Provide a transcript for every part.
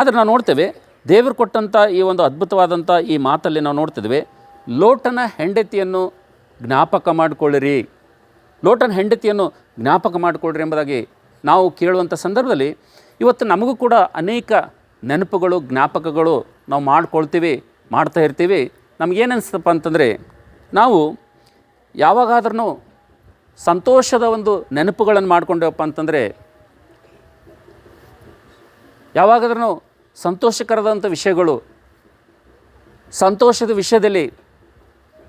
ಆದರೆ ನಾವು ನೋಡ್ತೇವೆ ದೇವರು ಕೊಟ್ಟಂಥ ಈ ಒಂದು ಅದ್ಭುತವಾದಂಥ ಈ ಮಾತಲ್ಲಿ ನಾವು ನೋಡ್ತಿದ್ದೇವೆ, ಲೋಟನ ಹೆಂಡತಿಯನ್ನು ಜ್ಞಾಪಕ ಮಾಡಿಕೊಳ್ಳಿರಿ, ಲೋಟನ ಹೆಂಡತಿಯನ್ನು ಜ್ಞಾಪಕ ಮಾಡಿಕೊಳ್ಳ್ರಿ ಎಂಬುದಾಗಿ ನಾವು ಕೇಳುವಂಥ ಸಂದರ್ಭದಲ್ಲಿ ಇವತ್ತು ನಮಗೂ ಕೂಡ ಅನೇಕ ನೆನಪುಗಳು, ಜ್ಞಾಪಕಗಳು ನಾವು ಮಾಡ್ಕೊಳ್ತೀವಿ, ಮಾಡ್ತಾ ಇರ್ತೀವಿ. ನಮಗೇನು ಅನಿಸ್ತಪ್ಪ ಅಂತಂದರೆ, ನಾವು ಯಾವಾಗಾದ್ರೂ ಸಂತೋಷದ ಒಂದು ನೆನಪುಗಳನ್ನು ಮಾಡ್ಕೊಂಡೇವಪ್ಪ ಅಂತಂದರೆ, ಯಾವಾಗಾದ್ರೂ ಸಂತೋಷಕರದಂಥ ವಿಷಯಗಳು, ಸಂತೋಷದ ವಿಷಯದಲ್ಲಿ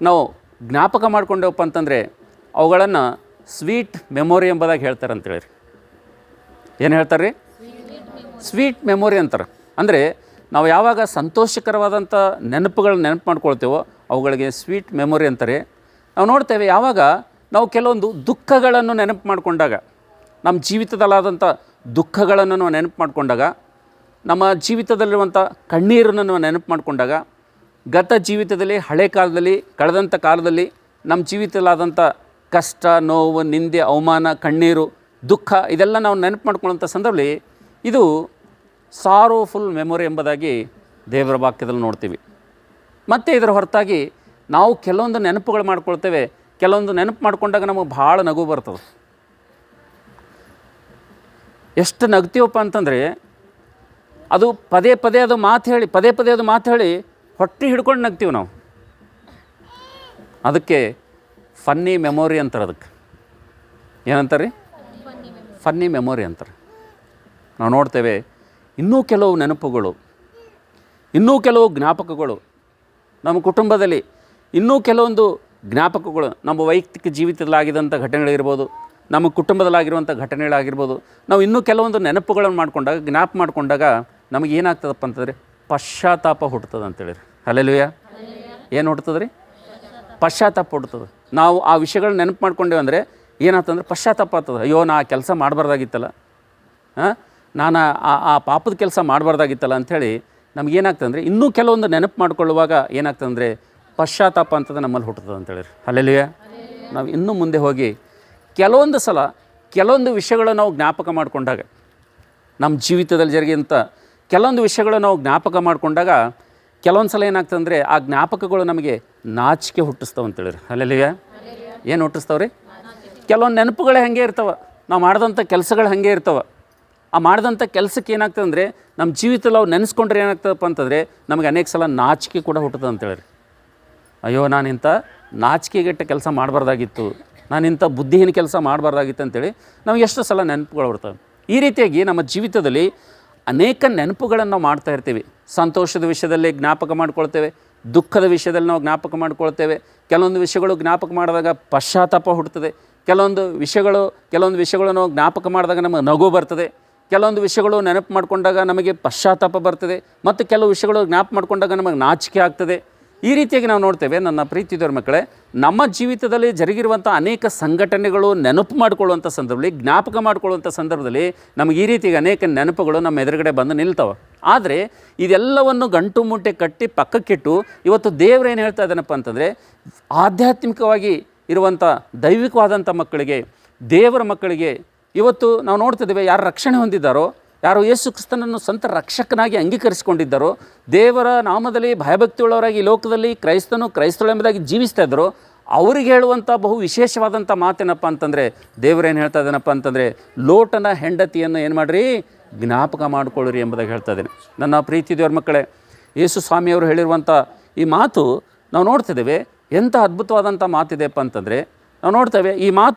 ನಾವು ಜ್ಞಾಪಕ ಮಾಡ್ಕೊಂಡೇವಪ್ಪ ಅಂತಂದರೆ ಅವುಗಳನ್ನು ಸ್ವೀಟ್ ಮೆಮೊರಿ ಎಂಬುದಾಗಿ ಹೇಳ್ತಾರೆ ಅಂತೇಳಿ. ಏನು ಹೇಳ್ತಾರೆ ರೀ? ಸ್ವೀಟ್ ಮೆಮೊರಿ ಅಂತಾರೆ. ಅಂದರೆ ನಾವು ಯಾವಾಗ ಸಂತೋಷಕರವಾದಂಥ ನೆನಪುಗಳನ್ನ ನೆನಪು ಮಾಡ್ಕೊಳ್ತೇವೋ ಅವುಗಳಿಗೆ ಸ್ವೀಟ್ ಮೆಮೊರಿ ಅಂತಾರೆ. ನಾವು ನೋಡ್ತೇವೆ, ಯಾವಾಗ ನಾವು ಕೆಲವೊಂದು ದುಃಖಗಳನ್ನು ನೆನಪು ಮಾಡಿಕೊಂಡಾಗ, ನಮ್ಮ ಜೀವಿತದಲ್ಲಾದಂಥ ದುಃಖಗಳನ್ನು ನಾವು ನೆನಪು ಮಾಡಿಕೊಂಡಾಗ, ನಮ್ಮ ಜೀವಿತದಲ್ಲಿರುವಂಥ ಕಣ್ಣೀರನ್ನು ನಾವು ನೆನಪು ಮಾಡಿಕೊಂಡಾಗ, ಗತ ಜೀವಿತದಲ್ಲಿ, ಹಳೆ ಕಾಲದಲ್ಲಿ, ಕಳೆದಂಥ ಕಾಲದಲ್ಲಿ ನಮ್ಮ ಜೀವಿತದಲ್ಲಾದಂಥ ಕಷ್ಟ, ನೋವು, ನಿಂದೆ, ಅವಮಾನ, ಕಣ್ಣೀರು, ದುಃಖ ಇದೆಲ್ಲ ನಾವು ನೆನಪು ಮಾಡ್ಕೊಳ್ಳೋಂಥ ಸಂದರ್ಭದಲ್ಲಿ ಇದು ಸಾರೋಫುಲ್ ಮೆಮೊರಿ ಎಂಬುದಾಗಿ ದೇವರ ವಾಕ್ಯದಲ್ಲಿ ನೋಡ್ತೀವಿ. ಮತ್ತು ಇದರ ಹೊರತಾಗಿ ನಾವು ಕೆಲವೊಂದು ನೆನಪುಗಳು ಮಾಡ್ಕೊಳ್ತೇವೆ. ಕೆಲವೊಂದು ನೆನಪು ಮಾಡ್ಕೊಂಡಾಗ ನಮಗೆ ಭಾಳ ನಗು ಬರ್ತದೆ. ಎಷ್ಟು ನಗ್ತೀವಪ್ಪ ಅಂತಂದರೆ, ಅದು ಪದೇ ಪದೇ ಅದು ಮಾತು ಹೇಳಿ ಹೊಟ್ಟೆ ಹಿಡ್ಕೊಂಡು ನಗ್ತೀವಿ ನಾವು. ಅದಕ್ಕೆ ಫನ್ನಿ ಮೆಮೊರಿ ಅಂತಾರೆ. ಅದಕ್ಕೆ ಏನಂತಾರೆ ರೀ? ಫನ್ನಿ ಮೆಮೊರಿ ಅಂತಾರೆ. ನಾವು ನೋಡ್ತೇವೆ, ಇನ್ನೂ ಕೆಲವು ನೆನಪುಗಳು, ಇನ್ನೂ ಕೆಲವು ಜ್ಞಾಪಕಗಳು ನಮ್ಮ ಕುಟುಂಬದಲ್ಲಿ, ಇನ್ನೂ ಕೆಲವೊಂದು ಜ್ಞಾಪಕಗಳು ನಮ್ಮ ವೈಯಕ್ತಿಕ ಜೀವಿತದಲ್ಲಾಗಿದ್ದಂಥ ಘಟನೆಗಳಿರ್ಬೋದು, ನಮ್ಮ ಕುಟುಂಬದಲ್ಲಾಗಿರುವಂಥ ಘಟನೆಗಳಾಗಿರ್ಬೋದು, ನಾವು ಇನ್ನೂ ಕೆಲವೊಂದು ನೆನಪುಗಳನ್ನು ಮಾಡ್ಕೊಂಡಾಗ, ಜ್ಞಾಪ ಮಾಡ್ಕೊಂಡಾಗ ನಮಗೇನಾಗ್ತದಪ್ಪ ಅಂತಂದರೆ ಪಶ್ಚಾತ್ತಾಪ ಹುಡ್ತದೆ ಅಂತೇಳಿರಿ. ಹಲ್ಲೆಲೂಯಾ. ಏನು ಹುಡ್ತದೆ ರೀ? ಪಶ್ಚಾತ್ತಾಪ ಹುಡ್ತದೆ. ನಾವು ಆ ವಿಷಯಗಳನ್ನ ನೆನಪು ಮಾಡ್ಕೊಂಡೇವೆ ಅಂದರೆ ಏನಾಗ್ತಂದ್ರೆ ಪಶ್ಚಾತ್ತಾಪ ಆಗ್ತದೆ. ಅಯ್ಯೋ, ನಾ ಆ ಕೆಲಸ ಮಾಡಬಾರ್ದಾಗಿತ್ತಲ್ಲ, ನಾನು ಆ ಪಾಪದ ಕೆಲಸ ಮಾಡಬಾರ್ದಾಗಿತ್ತಲ್ಲ ಅಂಥೇಳಿ ನಮಗೇನಾಗ್ತದೆ ಅಂದರೆ ಇನ್ನೂ ಕೆಲವೊಂದು ನೆನಪು ಮಾಡ್ಕೊಳ್ಳುವಾಗ ಏನಾಗ್ತದಂದರೆ ಪಶ್ಚಾತ್ತಾಪ ಅಂತಂದು ನಮ್ಮಲ್ಲಿ ಹುಟ್ಟುತ್ತದೆ ಅಂತೇಳಿರಿ. ಹಲ್ಲೆಲೂಯಾ. ನಾವು ಇನ್ನೂ ಮುಂದೆ ಹೋಗಿ ಕೆಲವೊಂದು ಸಲ ಕೆಲವೊಂದು ವಿಷಯಗಳು ನಾವು ಜ್ಞಾಪಕ ಮಾಡಿಕೊಂಡಾಗ, ನಮ್ಮ ಜೀವಿತದಲ್ಲಿ ಜರುಗಿದಂಥ ಕೆಲವೊಂದು ವಿಷಯಗಳು ನಾವು ಜ್ಞಾಪಕ ಮಾಡಿಕೊಂಡಾಗ ಕೆಲವೊಂದು ಸಲ ಏನಾಗ್ತದಂದರೆ ಆ ಜ್ಞಾಪಕಗಳು ನಮಗೆ ನಾಚಿಕೆ ಹುಟ್ಟಿಸ್ತಾವೆ ಅಂತೇಳಿರಿ. ಹಲ್ಲೆಲೂಯಾ. ಏನು ಹುಟ್ಟಿಸ್ತಾವೆ ರೀ? ಕೆಲವೊಂದು ನೆನಪುಗಳೇ ಹಾಗೆ ಇರ್ತವೆ, ನಾವು ಮಾಡಿದಂಥ ಕೆಲಸಗಳು ಹಾಗೆ ಇರ್ತವೆ. ಆ ಮಾಡಿದಂಥ ಕೆಲಸಕ್ಕೆ ಏನಾಗ್ತದೆ ಅಂದರೆ ನಮ್ಮ ಜೀವಿತದಲ್ಲಿ ಅವು ನೆನೆಸ್ಕೊಂಡ್ರೆ ಏನಾಗ್ತದಪ್ಪ ಅಂತಂದರೆ ನಮಗೆ ಅನೇಕ ಸಲ ನಾಚಿಕೆ ಕೂಡ ಹುಟ್ಟುತ್ತದೆ ಅಂತೇಳಿ. ಅಯ್ಯೋ, ನಾನಿಂಥ ನಾಚಿಕೆಗೆಟ್ಟ ಕೆಲಸ ಮಾಡಬಾರ್ದಾಗಿತ್ತು, ನಾನಿಂಥ ಬುದ್ಧಿಹೀನ ಕೆಲಸ ಮಾಡಬಾರ್ದಾಗಿತ್ತು ಅಂತೇಳಿ ನಮಗೆ ಎಷ್ಟು ಸಲ ನೆನಪುಗಳು ಬರ್ತವೆ. ಈ ರೀತಿಯಾಗಿ ನಮ್ಮ ಜೀವಿತದಲ್ಲಿ ಅನೇಕ ನೆನಪುಗಳನ್ನು ನಾವು ಮಾಡ್ತಾ ಇರ್ತೀವಿ. ಸಂತೋಷದ ವಿಷಯದಲ್ಲಿ ಜ್ಞಾಪಕ ಮಾಡ್ಕೊಳ್ತೇವೆ, ದುಃಖದ ವಿಷಯದಲ್ಲಿ ನಾವು ಜ್ಞಾಪಕ ಮಾಡ್ಕೊಳ್ತೇವೆ. ಕೆಲವೊಂದು ವಿಷಯಗಳು ಜ್ಞಾಪಕ ಮಾಡಿದಾಗ ಪಶ್ಚಾತ್ತಾಪ ಹುಡ್ತದೆ. ಕೆಲವೊಂದು ವಿಷಯಗಳು ನಾವು ಜ್ಞಾಪಕ ಮಾಡಿದಾಗ ನಮಗೆ ನಗು ಬರ್ತದೆ. ಕೆಲವೊಂದು ವಿಷಯಗಳು ನೆನಪು ಮಾಡಿಕೊಂಡಾಗ ನಮಗೆ ಪಶ್ಚಾತ್ತಾಪ ಬರ್ತದೆ. ಮತ್ತು ಕೆಲವು ವಿಷಯಗಳು ಜ್ಞಾಪಕ ಮಾಡಿಕೊಂಡಾಗ ನಮಗೆ ನಾಚಿಕೆ ಆಗ್ತದೆ. ಈ ರೀತಿಯಾಗಿ ನಾವು ನೋಡ್ತೇವೆ. ನನ್ನ ಪ್ರೀತಿದವರ ಮಕ್ಕಳೇ, ನಮ್ಮ ಜೀವಿತದಲ್ಲಿ ಜರುಗಿರುವಂಥ ಅನೇಕ ಸಂಘಟನೆಗಳು ನೆನಪು ಮಾಡಿಕೊಳ್ಳುವಂಥ ಸಂದರ್ಭದಲ್ಲಿ, ಜ್ಞಾಪಕ ಮಾಡಿಕೊಳ್ಳುವಂಥ ಸಂದರ್ಭದಲ್ಲಿ ನಮಗೆ ಈ ರೀತಿಯಾಗಿ ಅನೇಕ ನೆನಪುಗಳು ನಮ್ಮ ಎದುರುಗಡೆ ಬಂದು ನಿಲ್ತವೆ. ಆದರೆ ಇದೆಲ್ಲವನ್ನು ಗಂಟು ಮೂಟೆ ಕಟ್ಟಿ ಪಕ್ಕಕ್ಕಿಟ್ಟು ಇವತ್ತು ದೇವರೇನು ಹೇಳ್ತಾ ಇದ್ದಾನಪ್ಪ ಅಂತಂದರೆ, ಆಧ್ಯಾತ್ಮಿಕವಾಗಿ ಇರುವಂಥ ದೈವಿಕವಾದಂಥ ಮಕ್ಕಳಿಗೆ, ದೇವರ ಮಕ್ಕಳಿಗೆ ಇವತ್ತು ನಾವು ನೋಡ್ತಿದ್ದೇವೆ, ಯಾರು ರಕ್ಷಣೆ ಹೊಂದಿದ್ದಾರೋ, ಯಾರು ಯೇಸು ಕ್ರಿಸ್ತನನ್ನು ಸ್ವಂತ ರಕ್ಷಕನಾಗಿ ಅಂಗೀಕರಿಸಿಕೊಂಡಿದ್ದಾರೋ, ದೇವರ ನಾಮದಲ್ಲಿ ಭಯಭಕ್ತಿಯುಳ್ಳವರಾಗಿ ಈ ಲೋಕದಲ್ಲಿ ಕ್ರೈಸ್ತಳು ಎಂಬುದಾಗಿ ಜೀವಿಸ್ತಾ ಇದ್ದರು, ಅವ್ರಿಗೆ ಹೇಳುವಂಥ ಬಹು ವಿಶೇಷವಾದಂಥ ಮಾತೇನಪ್ಪ ಅಂತಂದರೆ, ದೇವರೇನು ಹೇಳ್ತಾ ಇದ್ದಾನಪ್ಪ ಅಂತಂದರೆ, ಲೋಟನ ಹೆಂಡತಿಯನ್ನು ಏನು ಮಾಡಿರಿ, ಜ್ಞಾಪಕ ಮಾಡಿಕೊಳ್ಳಿರಿ ಎಂಬುದಾಗಿ ಹೇಳ್ತಾ ಇದ್ದೇನೆ. ನನ್ನ ಪ್ರೀತಿ ದೇವರ ಮಕ್ಕಳೇ, ಯೇಸು ಸ್ವಾಮಿಯವರು ಹೇಳಿರುವಂಥ ಈ ಮಾತು ನಾವು ನೋಡ್ತಿದ್ದೇವೆ. ಎಂಥ ಅದ್ಭುತವಾದಂಥ ಮಾತಿದೆಯಪ್ಪ ಅಂತಂದರೆ, ನಾವು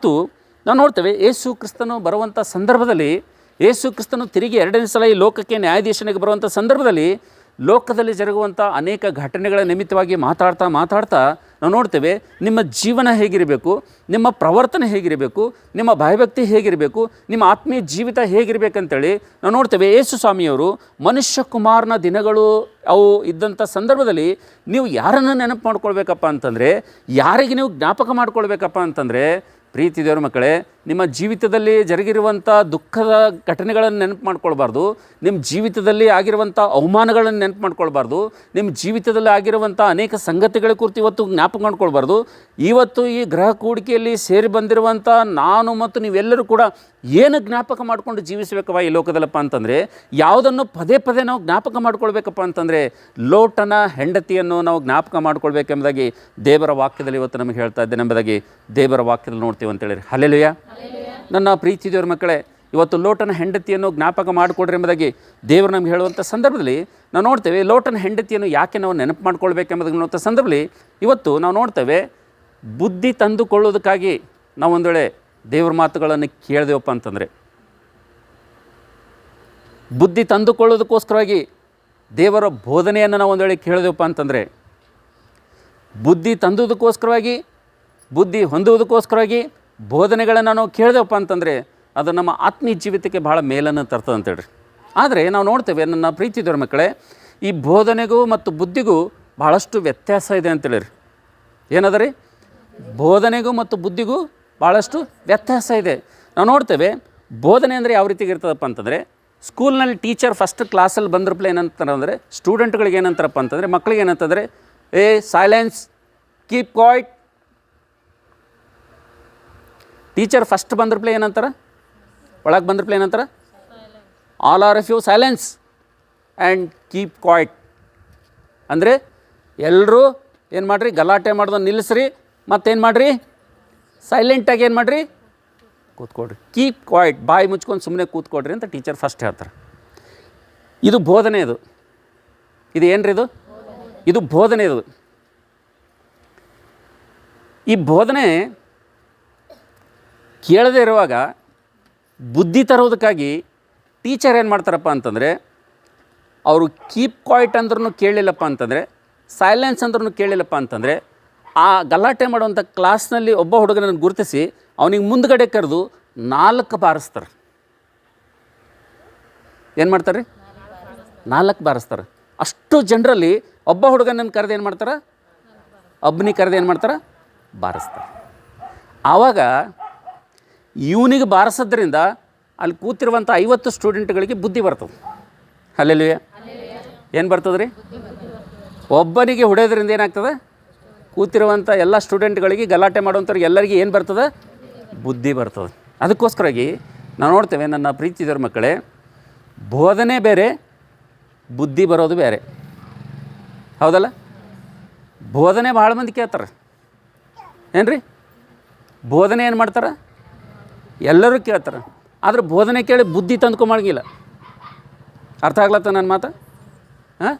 ನೋಡ್ತೇವೆ ಯೇಸು ಕ್ರಿಸ್ತನು ಬರುವಂಥ ಸಂದರ್ಭದಲ್ಲಿ, ಯೇಸು ಕ್ರಿಸ್ತನು ತಿರುಗಿ ಎರಡನೇ ಸಲ ಈ ಲೋಕಕ್ಕೆ ನ್ಯಾಯಾಧೀಶನಿಗೆ ಬರುವಂಥ ಸಂದರ್ಭದಲ್ಲಿ ಲೋಕದಲ್ಲಿ ಜರುಗುವಂಥ ಅನೇಕ ಘಟನೆಗಳ ನಿಮಿತ್ತವಾಗಿ ಮಾತಾಡ್ತಾ ನಾವು ನೋಡ್ತೇವೆ, ನಿಮ್ಮ ಜೀವನ ಹೇಗಿರಬೇಕು, ನಿಮ್ಮ ಪ್ರವರ್ತನೆ ಹೇಗಿರಬೇಕು, ನಿಮ್ಮ ಭಯಭಕ್ತಿ ಹೇಗಿರಬೇಕು, ನಿಮ್ಮ ಆತ್ಮೀಯ ಜೀವಿತ ಹೇಗಿರಬೇಕಂತೇಳಿ ನಾವು ನೋಡ್ತೇವೆ. ಯೇಸು ಸ್ವಾಮಿಯವರು ಮನುಷ್ಯ ಕುಮಾರನ ದಿನಗಳು ಅವು ಇದ್ದಂಥ ಸಂದರ್ಭದಲ್ಲಿ ನೀವು ಯಾರನ್ನು ನೆನಪು ಮಾಡ್ಕೊಳ್ಬೇಕಪ್ಪ ಅಂತಂದರೆ, ಯಾರಿಗೆ ನೀವು ಜ್ಞಾಪಕ ಮಾಡ್ಕೊಳ್ಬೇಕಪ್ಪ ಅಂತಂದರೆ, ಪ್ರೀತಿ ದೇವರ ಮಕ್ಕಳೇ, ನಿಮ್ಮ ಜೀವಿತದಲ್ಲಿ ಜರುಗಿರುವಂಥ ದುಃಖದ ಘಟನೆಗಳನ್ನು ನೆನಪು ಮಾಡ್ಕೊಳ್ಬಾರ್ದು. ನಿಮ್ಮ ಜೀವಿತದಲ್ಲಿ ಆಗಿರುವಂಥ ಅವಮಾನಗಳನ್ನು ನೆನಪು ಮಾಡ್ಕೊಳ್ಬಾರ್ದು. ನಿಮ್ಮ ಜೀವಿತದಲ್ಲಿ ಆಗಿರುವಂಥ ಅನೇಕ ಸಂಗತಿಗಳ ಕುರಿತು ಇವತ್ತು ಜ್ಞಾಪಕ ಮಾಡ್ಕೊಳ್ಬಾರ್ದು. ಇವತ್ತು ಈ ಗ್ರಹ ಕೂಡಿಕೆಯಲ್ಲಿ ಸೇರಿ ಬಂದಿರುವಂಥ ನಾನು ಮತ್ತು ನೀವೆಲ್ಲರೂ ಕೂಡ ಏನು ಜ್ಞಾಪಕ ಮಾಡಿಕೊಂಡು ಜೀವಿಸಬೇಕವ ಈ ಲೋಕದಲ್ಲಪ್ಪ ಅಂತಂದರೆ, ಯಾವುದನ್ನು ಪದೇ ಪದೇ ನಾವು ಜ್ಞಾಪಕ ಮಾಡ್ಕೊಳ್ಬೇಕಪ್ಪ ಅಂತಂದರೆ ಲೋಟನ ಹೆಂಡತಿಯನ್ನು ನಾವು ಜ್ಞಾಪಕ ಮಾಡ್ಕೊಳ್ಬೇಕೆಂಬುದಾಗಿ ದೇವರ ವಾಕ್ಯದಲ್ಲಿ ಇವತ್ತು ನಮಗೆ ಹೇಳ್ತಾ ಇದ್ದೇನೆ ಎಂಬುದಾಗಿ ದೇವರ ವಾಕ್ಯದಲ್ಲಿ ನೋಡ್ತೀವಿ ಅಂತೇಳಿ. ಹಲ್ಲೆಲೂಯಾ. ನನ್ನ ಪ್ರೀತಿ ದೇವರ ಮಕ್ಕಳೇ, ಇವತ್ತು ಲೋಟನ ಹೆಂಡತಿಯನ್ನು ಜ್ಞಾಪಕ ಮಾಡಿಕೊಡ್ರಿ ಎಂಬುದಾಗಿ ದೇವರು ನಮ್ಗೆ ಹೇಳುವಂಥ ಸಂದರ್ಭದಲ್ಲಿ ನಾವು ನೋಡ್ತೇವೆ ಲೋಟನ ಹೆಂಡತಿಯನ್ನು ಯಾಕೆ ನಾವು ನೆನಪು ಮಾಡ್ಕೊಳ್ಬೇಕೆಂಬುದಾಗಿ ನೋಡುವಂಥ ಸಂದರ್ಭದಲ್ಲಿ ಇವತ್ತು ನಾವು ನೋಡ್ತೇವೆ ಬುದ್ಧಿ ತಂದುಕೊಳ್ಳೋದಕ್ಕಾಗಿ ನಾವು ಒಂದು ವೇಳೆ ದೇವ್ರ ಮಾತುಗಳನ್ನು ಕೇಳಿದೆವಪ್ಪ ಅಂತಂದರೆ, ಬುದ್ಧಿ ತಂದುಕೊಳ್ಳೋದಕ್ಕೋಸ್ಕರವಾಗಿ ದೇವರ ಬೋಧನೆಯನ್ನು ನಾವು ಒಂದು ವೇಳೆ ಕೇಳಿದೆವಪ್ಪ ಅಂತಂದರೆ, ಬುದ್ಧಿ ತಂದುವುದಕ್ಕೋಸ್ಕರವಾಗಿ ಬುದ್ಧಿ ಹೊಂದುವುದಕ್ಕೋಸ್ಕರವಾಗಿ ಬೋಧನೆಗಳನ್ನು ನಾವು ಕೇಳಿದೆವಪ್ಪ ಅಂತಂದರೆ ಅದು ನಮ್ಮ ಆತ್ಮೀಯ ಜೀವಿತಕ್ಕೆ ಭಾಳ ಮೇಲನ್ನು ತರ್ತದೆ ಅಂತೇಳ್ರಿ. ಆದರೆ ನಾವು ನೋಡ್ತೇವೆ ನನ್ನ ಪ್ರೀತಿ ದೇವರ ಮಕ್ಕಳೇ, ಈ ಬೋಧನೆಗೂ ಮತ್ತು ಬುದ್ಧಿಗೂ ಭಾಳಷ್ಟು ವ್ಯತ್ಯಾಸ ಇದೆ ಅಂತೇಳಿರಿ. ಏನದ ರೀ? ಬೋಧನೆಗೂ ಮತ್ತು ಬುದ್ಧಿಗೂ ಭಾಳಷ್ಟು ವ್ಯತ್ಯಾಸ ಇದೆ. ನಾವು ನೋಡ್ತೇವೆ ಬೋಧನೆ ಅಂದರೆ ಯಾವ ರೀತಿಗೆ ಇರ್ತದಪ್ಪ ಅಂತಂದರೆ, ಸ್ಕೂಲ್ನಲ್ಲಿ ಟೀಚರ್ ಫಸ್ಟ್ ಕ್ಲಾಸಲ್ಲಿ ಬಂದ್ರಪ್ಲೆ ಏನಂತಾರೆ ಅಂದರೆ ಸ್ಟೂಡೆಂಟ್ಗಳಿಗೆ ಏನಂತಾರಪ್ಪ ಅಂತಂದರೆ, ಮಕ್ಕಳಿಗೆ ಏನಂತಂದರೆ ಏ silence, keep quiet. Teacher first ಬಂದ್ರಪ್ಲೆ ಏನಂತಾರೆ, ಒಳಗೆ ಬಂದ್ರಪ್ಲೆ ಏನಂತಾರೆ, all are of you silence and keep quiet. ಅಂದರೆ ಎಲ್ಲರೂ ಏನು ಮಾಡಿರಿ, ಗಲಾಟೆ ಮಾಡೋದನ್ನು ನಿಲ್ಲಿಸ್ರಿ, ಮತ್ತೇನು ಮಾಡಿರಿ, ಸೈಲೆಂಟಾಗಿ ಏನು ಮಾಡಿರಿ, ಕೂತ್ಕೊಡ್ರಿ. ಕೀಪ್ ಕ್ವಾಯ್ಟ್, ಬಾಯಿ ಮುಚ್ಕೊಂಡು ಸುಮ್ಮನೆ ಕೂತ್ಕೊಡ್ರಿ ಅಂತ ಟೀಚರ್ ಫಸ್ಟ್ ಹೇಳ್ತಾರೆ. ಇದು ಬೋಧನೆ. ಇದು ಏನು ರೀ? ಇದು ಬೋಧನೆ. ಈ ಬೋಧನೆ ಕೇಳದೇ ಇರುವಾಗ ಬುದ್ಧಿ ತರೋದಕ್ಕಾಗಿ ಟೀಚರ್ ಏನು ಮಾಡ್ತಾರಪ್ಪ ಅಂತಂದರೆ, ಅವರು ಕೀಪ್ ಕ್ವಾಯ್ಟ್ ಅಂದ್ರೂ ಕೇಳಲಿಲ್ಲಪ್ಪ ಅಂತಂದರೆ, ಸೈಲೆನ್ಸ್ ಅಂದ್ರೂ ಕೇಳಲಿಲ್ಲಪ್ಪ ಅಂತಂದರೆ, ಆ ಗಲಾಟೆ ಮಾಡುವಂಥ ಕ್ಲಾಸ್ನಲ್ಲಿ ಒಬ್ಬ ಹುಡುಗನನ್ನು ಗುರುತಿಸಿ ಅವನಿಗೆ ಮುಂದ್ಗಡೆ ಕರೆದು 4 ಬಾರಿಸ್ತಾರೆ. ಏನು ಮಾಡ್ತಾರೆ ರೀ? 4 ಬಾರಿಸ್ತಾರೆ. ಅಷ್ಟು ಜನರಲ್ಲಿ ಒಬ್ಬ ಹುಡುಗನನ್ನು ಕರೆದು ಏನು ಮಾಡ್ತಾರೆ, ಒಬ್ಬನಿ ಕರೆದು ಏನು ಮಾಡ್ತಾರೆ, ಬಾರಿಸ್ತಾರೆ. ಆವಾಗ ಇವನಿಗೆ ಬಾರಿಸೋದ್ರಿಂದ ಅಲ್ಲಿ ಕೂತಿರುವಂಥ 50 ಸ್ಟೂಡೆಂಟ್ಗಳಿಗೆ ಬುದ್ಧಿ ಬರ್ತದೆ. ಹಲ್ಲೆಲೂಯಾ. ಏನು ಬರ್ತದೆ ರೀ? ಒಬ್ಬನಿಗೆ ಹೊಡೆಯೋದ್ರಿಂದ ಏನಾಗ್ತದೆ, ಕೂತಿರುವಂಥ ಎಲ್ಲ ಸ್ಟೂಡೆಂಟ್ಗಳಿಗೆ, ಗಲಾಟೆ ಮಾಡುವಂಥವ್ರಿಗೆ ಎಲ್ಲರಿಗೆ ಏನು ಬರ್ತದೆ, ಬುದ್ಧಿ ಬರ್ತದೆ. ಅದಕ್ಕೋಸ್ಕರಾಗಿ ನಾವು ನೋಡ್ತೇವೆ ನನ್ನ ಪ್ರೀತಿದವ್ರ ಮಕ್ಕಳೇ, ಬೋಧನೆ ಬೇರೆ, ಬುದ್ಧಿ ಬರೋದು ಬೇರೆ. ಹೌದಲ್ಲ? ಬೋಧನೆ ಭಾಳ ಮಂದಿ ಕೇಳ್ತಾರೆ. ಏನು ರೀ? ಬೋಧನೆ ಏನು ಮಾಡ್ತಾರೆ, ಎಲ್ಲರೂ ಕೇಳ್ತಾರೆ. ಆದರೆ ಬೋಧನೆ ಕೇಳಿ ಬುದ್ಧಿ ತಂದ್ಕೊಂಬಂಗಿಲ್ಲ. ಅರ್ಥ ಆಗ್ಲತ್ತ ನನ್ನ ಮಾತು? ಹಾಂ,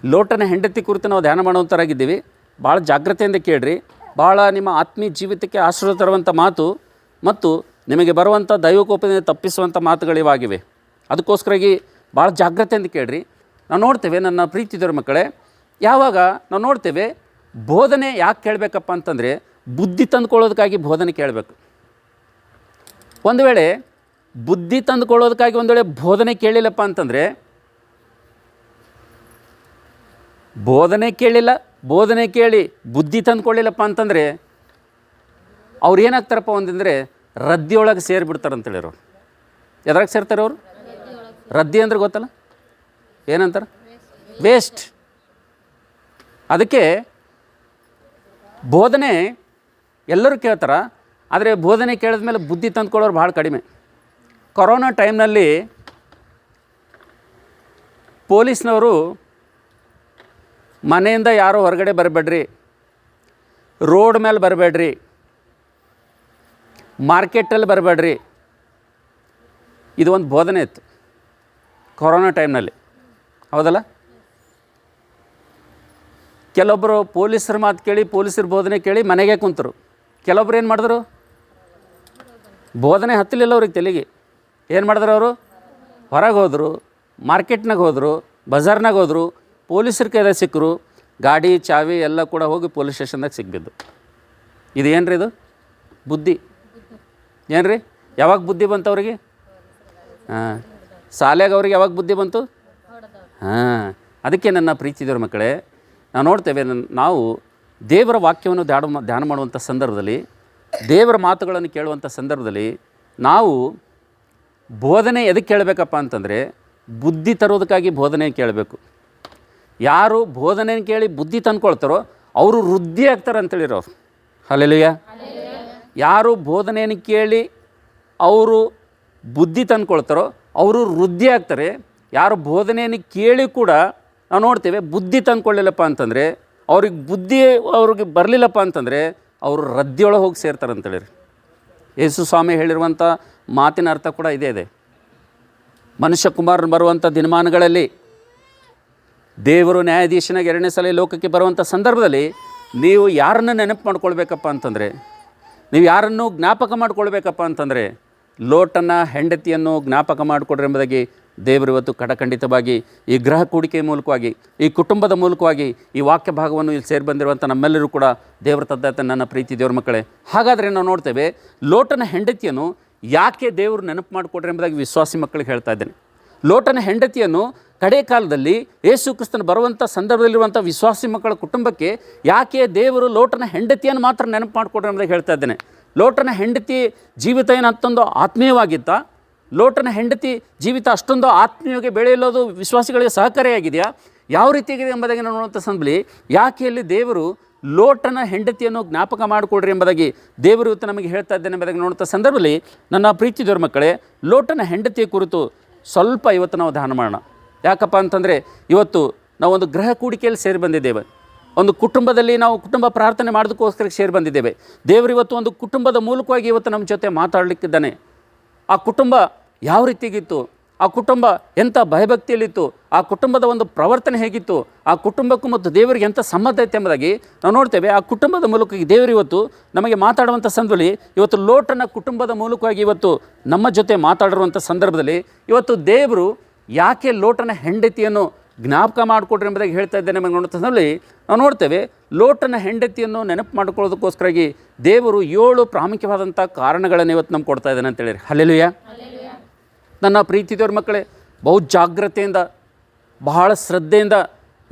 ಲೋಟನ ಹೆಂಡತಿ ಕುರಿತು ನಾವು ಧ್ಯಾನ ಮಾಡುವಂಥರಾಗಿದ್ದೀವಿ. ಭಾಳ ಜಾಗ್ರತೆಯಿಂದ ಕೇಳ್ರಿ. ಭಾಳ ನಿಮ್ಮ ಆತ್ಮೀಯ ಜೀವಿತಕ್ಕೆ ಆಶೀರ್ವಾದ ತರುವಂಥ ಮಾತು ಮತ್ತು ನಿಮಗೆ ಬರುವಂಥ ದೈವಕೋಪದಿಂದ ತಪ್ಪಿಸುವಂಥ ಮಾತುಗಳಿವಾಗಿವೆ. ಅದಕ್ಕೋಸ್ಕರಾಗಿ ಭಾಳ ಜಾಗ್ರತೆಯಿಂದ ಕೇಳ್ರಿ. ನಾವು ನೋಡ್ತೇವೆ ನನ್ನ ಪ್ರೀತಿದವ್ರ ಮಕ್ಕಳೇ, ಯಾವಾಗ ನಾವು ನೋಡ್ತೇವೆ ಬೋಧನೆ ಯಾಕೆ ಕೇಳಬೇಕಪ್ಪ ಅಂತಂದರೆ, ಬುದ್ಧಿ ತಂದುಕೊಳ್ಳೋದಕ್ಕಾಗಿ ಬೋಧನೆ ಕೇಳಬೇಕು. ಒಂದು ವೇಳೆ ಬುದ್ಧಿ ತಂದುಕೊಳ್ಳೋದಕ್ಕಾಗಿ ಒಂದು ವೇಳೆ ಬೋಧನೆ ಕೇಳಿಲ್ಲಪ್ಪ ಅಂತಂದರೆ, ಬೋಧನೆ ಕೇಳಿಲ್ಲ, ಬೋಧನೆ ಕೇಳಿ ಬುದ್ಧಿ ತಂದುಕೊಳ್ಳಿಲ್ಲಪ್ಪ ಅಂತಂದರೆ ಅವ್ರು ಏನಾಗ್ತಾರಪ್ಪ ಅಂತಂದರೆ ರದ್ದಿಯೊಳಗೆ ಸೇರಿಬಿಡ್ತಾರಂತೇಳಿರೋರು. ಎದ್ರಾಗ ಸೇರ್ತಾರೆ ಅವರು? ರದ್ದಿ ಅಂದ್ರೆ ಗೊತ್ತಲ್ಲ, ಏನಂತಾರೆ? ವೇಸ್ಟ್. ಅದಕ್ಕೆ ಬೋಧನೆ ಎಲ್ಲರೂ ಕೇಳ್ತಾರೆ, ಆದರೆ ಬೋಧನೆ ಕೇಳಿದ ಮೇಲೆ ಬುದ್ಧಿ ತಂದುಕೊಳ್ಳೋರು ಭಾಳ ಕಡಿಮೆ. ಕೊರೋನಾ ಟೈಮ್ನಲ್ಲಿ ಪೊಲೀಸ್ನವರು ಮನೆಯಿಂದ ಯಾರೂ ಹೊರಗಡೆ ಬರಬೇಡ್ರಿ, ರೋಡ್ ಮೇಲೆ ಬರಬೇಡ್ರಿ, ಮಾರ್ಕೆಟಲ್ಲಿ ಬರಬೇಡ್ರಿ, ಇದು ಒಂದು ಬೋಧನೆ ಇತ್ತು ಕೊರೋನಾ ಟೈಮ್ನಲ್ಲಿ. ಹೌದಲ್ಲ? ಕೆಲವೊಬ್ಬರು ಪೊಲೀಸರ ಮಾತು ಕೇಳಿ, ಪೊಲೀಸರ ಬೋಧನೆ ಕೇಳಿ ಮನೆಗೆ ಕುಂತರು. ಕೆಲವೊಬ್ರು ಏನು ಮಾಡಿದ್ರು, ಬೋಧನೆ ಹತ್ತಲಿಲ್ಲ ಅವ್ರಿಗೆ ತಲೆಗೆ. ಏನು ಮಾಡಿದ್ರು ಅವರು? ಹೊರಗೆ ಹೋದರು, ಮಾರ್ಕೆಟ್ನಾಗ ಹೋದರು, ಬಜಾರ್ನಾಗ ಹೋದರು, ಪೊಲೀಸರ ಕೈದಾಗ ಸಿಕ್ಕರು, ಗಾಡಿ ಚಾವಿ ಎಲ್ಲ ಕೂಡ ಹೋಗಿ ಪೊಲೀಸ್ ಸ್ಟೇಷನ್ದಾಗ ಸಿಕ್ಬಿದ್ದು. ಇದು ಏನು ರೀ? ಇದು ಬುದ್ಧಿ. ಏನು ರೀ? ಯಾವಾಗ ಬುದ್ಧಿ ಬಂತು ಅವ್ರಿಗೆ? ಹಾಂ, ಶಾಲೆಗೆ ಅವ್ರಿಗೆ ಯಾವಾಗ ಬುದ್ಧಿ ಬಂತು? ಹಾಂ. ಅದಕ್ಕೆ ನನ್ನ ಪ್ರೀತಿದವ್ರ ಮಕ್ಕಳೇ, ನಾವು ನೋಡ್ತೇವೆ, ನಾವು ದೇವರ ವಾಕ್ಯವನ್ನು ಧ್ಯಾನ ಮಾಡುವಂಥ ಸಂದರ್ಭದಲ್ಲಿ ದೇವರ ಮಾತುಗಳನ್ನು ಕೇಳುವಂಥ ಸಂದರ್ಭದಲ್ಲಿ ನಾವು ಬೋಧನೆ ಎದಕ್ಕೆ ಕೇಳಬೇಕಪ್ಪ ಅಂತಂದರೆ ಬುದ್ಧಿ ತರೋದಕ್ಕಾಗಿ ಬೋಧನೆ ಕೇಳಬೇಕು. ಯಾರು ಬೋಧನೆ ಕೇಳಿ ಬುದ್ಧಿ ತಂದ್ಕೊಳ್ತಾರೋ ಅವರು ವೃದ್ಧಿ ಆಗ್ತಾರೆ ಅಂತೇಳಿರೋ. ಹಲ್ಲೆಲೂಯ. ಯಾರು ಬೋಧನೆಯನ್ನು ಕೇಳಿ ಅವರು ಬುದ್ಧಿ ತಂದ್ಕೊಳ್ತಾರೋ ಅವರು ವೃದ್ಧಿ ಆಗ್ತಾರೆ. ಯಾರು ಬೋಧನೆಯನ್ನು ಕೇಳಿ ಕೂಡ ನಾವು ನೋಡ್ತೇವೆ ಬುದ್ಧಿ ತಂದ್ಕೊಳ್ಳಿಲ್ಲಪ್ಪ ಅಂತಂದರೆ, ಅವ್ರಿಗೆ ಬುದ್ಧಿ ಅವ್ರಿಗೆ ಬರಲಿಲ್ಲಪ್ಪ ಅಂತಂದರೆ ಅವರು ರದ್ದಿಯೊಳಗೆ ಹೋಗಿ ಸೇರ್ತಾರೆ ಅಂತೇಳಿರಿ. ಯೇಸು ಸ್ವಾಮಿ ಹೇಳಿರುವಂಥ ಮಾತಿನ ಅರ್ಥ ಕೂಡ ಇದೇ ಇದೆ. ಮನುಷ್ಯ ಕುಮಾರನು ಬರುವಂಥ ದಿನಮಾನಗಳಲ್ಲಿ ದೇವರು ನ್ಯಾಯಾಧೀಶನಾಗಿ 2ನೇ ಸಲ ಲೋಕಕ್ಕೆ ಬರುವಂಥ ಸಂದರ್ಭದಲ್ಲಿ ನೀವು ಯಾರನ್ನು ನೆನಪು ಮಾಡ್ಕೊಳ್ಬೇಕಪ್ಪ ಅಂತಂದರೆ, ನೀವು ಯಾರನ್ನು ಜ್ಞಾಪಕ ಮಾಡ್ಕೊಳ್ಬೇಕಪ್ಪ ಅಂತಂದರೆ ಲೋಟನ ಹೆಂಡತಿಯನ್ನು ಜ್ಞಾಪಕ ಮಾಡಿಕೊಡ್ರಿ ಎಂಬುದಾಗಿ ದೇವರು ಇವತ್ತು ಕಡಖಂಡಿತವಾಗಿ ಈ ಗೃಹ ಕೂಡಿಕೆ ಮೂಲಕವಾಗಿ, ಈ ಕುಟುಂಬದ ಮೂಲಕವಾಗಿ ಈ ವಾಕ್ಯ ಭಾಗವನ್ನು ಇಲ್ಲಿ ಸೇರಿ ಬಂದಿರುವಂಥ ನಮ್ಮೆಲ್ಲರೂ ಕೂಡ ದೇವರ ತದ್ದಾತ ನನ್ನ ಪ್ರೀತಿ ದೇವ್ರ ಮಕ್ಕಳೇ. ಹಾಗಾದರೆ ನಾವು ನೋಡ್ತೇವೆ ಲೋಟನ ಹೆಂಡತಿಯನ್ನು ಯಾಕೆ ದೇವರು ನೆನಪು ಮಾಡಿಕೊಡ್ರಿ ಎಂಬುದಾಗಿ ವಿಶ್ವಾಸಿ ಮಕ್ಕಳಿಗೆ ಹೇಳ್ತಾ ಇದ್ದೇನೆ. ಲೋಟನ ಹೆಂಡತಿಯನ್ನು ಕಡೆ ಕಾಲದಲ್ಲಿ ಯೇಸು ಕ್ರಿಸ್ತನ ಬರುವಂಥ ಸಂದರ್ಭದಲ್ಲಿರುವಂಥ ವಿಶ್ವಾಸಿ ಮಕ್ಕಳ ಕುಟುಂಬಕ್ಕೆ ಯಾಕೆ ದೇವರು ಲೋಟನ ಹೆಂಡತಿಯನ್ನು ಮಾತ್ರ ನೆನಪು ಮಾಡಿಕೊಡ್ರಿ ಎಂಬುದಾಗಿ ಹೇಳ್ತಾ ಇದ್ದೇನೆ. ಲೋಟನ ಹೆಂಡತಿ ಜೀವಿತ ಏನು ಅಷ್ಟೊಂದು ಆತ್ಮೀಯವಾಗಿತ್ತ? ಲೋಟನ ಹೆಂಡತಿ ಜೀವಿತ ಅಷ್ಟೊಂದು ಆತ್ಮೀಯವಾಗಿ ಬೆಳೆಯಲೋದು ವಿಶ್ವಾಸಿಗಳಿಗೆ ಸಹಕಾರಿಯಾಗಿದೆಯಾ? ಯಾವ ರೀತಿಯಾಗಿದೆ ಎಂಬುದಾಗಿ ನಾವು ನೋಡುವಂಥ ಸಂದರ್ಭದಲ್ಲಿ ಯಾಕೆ ಇಲ್ಲಿ ದೇವರು ಲೋಟನ ಹೆಂಡತಿಯನ್ನು ಜ್ಞಾಪಕ ಮಾಡಿಕೊಡ್ರಿ ಎಂಬುದಾಗಿ ದೇವರು ಇವತ್ತು ನಮಗೆ ಹೇಳ್ತಾ ಇದ್ದೇನೆ ಎಂಬುದಾಗಿ ನೋಡುವಂಥ ಸಂದರ್ಭದಲ್ಲಿ ನನ್ನ ಪ್ರೀತಿ ದೇವ್ರ ಮಕ್ಕಳೇ, ಲೋಟನ ಹೆಂಡತಿಯ ಕುರಿತು ಸ್ವಲ್ಪ ಇವತ್ತು ನಾವು ಧ್ಯಾನ ಮಾಡೋಣ. ಯಾಕಪ್ಪ ಅಂತಂದರೆ ಇವತ್ತು ನಾವು ಒಂದು ಗೃಹ ಕೂಡಿಕೆಯಲ್ಲಿ ಸೇರಿ ಬಂದಿದ್ದೇವೆ. ಒಂದು ಕುಟುಂಬದಲ್ಲಿ ನಾವು ಕುಟುಂಬ ಪ್ರಾರ್ಥನೆ ಮಾಡೋದಕ್ಕೋಸ್ಕರ ಸೇರಿ ಬಂದಿದ್ದೇವೆ. ದೇವರು ಇವತ್ತು ಒಂದು ಕುಟುಂಬದ ಮೂಲಕವಾಗಿ ಇವತ್ತು ನಮ್ಮ ಜೊತೆ ಮಾತಾಡಲಿಕ್ಕಿದ್ದಾನೆ. ಆ ಕುಟುಂಬ ಯಾವ ರೀತಿಗಿತ್ತು, ಆ ಕುಟುಂಬ ಎಂಥ ಭಯಭಕ್ತಿಯಲ್ಲಿತ್ತು, ಆ ಕುಟುಂಬದ ಒಂದು ಪ್ರವರ್ತನೆ ಹೇಗಿತ್ತು, ಆ ಕುಟುಂಬಕ್ಕೂ ಮತ್ತು ದೇವರಿಗೆ ಎಂಥ ಸಂಬಂಧ ಐತೆ ಎಂಬುದಾಗಿ ನಾವು ನೋಡ್ತೇವೆ. ಆ ಕುಟುಂಬದ ಮೂಲಕವಾಗಿ ದೇವರು ಇವತ್ತು ನಮಗೆ ಮಾತಾಡುವಂಥ ಸಂದರ್ಭದಲ್ಲಿ ಇವತ್ತು ಲೋಟನ ಕುಟುಂಬದ ಮೂಲಕವಾಗಿ ಇವತ್ತು ನಮ್ಮ ಜೊತೆ ಮಾತಾಡಿರುವಂಥ ಸಂದರ್ಭದಲ್ಲಿ ಇವತ್ತು ದೇವರು ಯಾಕೆ ಲೋಟನ ಹೆಂಡತಿಯನ್ನು ಜ್ಞಾಪಕ ಮಾಡಿಕೊಡ್ರಿ ಎಂಬುದಾಗಿ ಹೇಳ್ತಾ ಇದ್ದೇನೆ ನಮಗೆ ನೋಡುವಂಥ ಸಂದರ್ಭದಲ್ಲಿ ನಾವು ನೋಡ್ತೇವೆ. ಲೋಟನ ಹೆಂಡತಿಯನ್ನು ನೆನಪು ಮಾಡಿಕೊಳ್ಳೋದಕ್ಕೋಸ್ಕರವಾಗಿ ದೇವರು 7 ಪ್ರಾಮುಖ್ಯವಾದಂಥ ಕಾರಣಗಳನ್ನು ಇವತ್ತು ನಮ್ಗೆ ಕೊಡ್ತಾ ಇದ್ದಾನೆ ಅಂತೇಳಿ. ಹಲ್ಲೆಲೂಯ. ನನ್ನ ಪ್ರೀತಿ ದೇವ್ರ ಮಕ್ಕಳೇ, ಬಹು ಜಾಗ್ರತೆಯಿಂದ ಬಹಳ ಶ್ರದ್ಧೆಯಿಂದ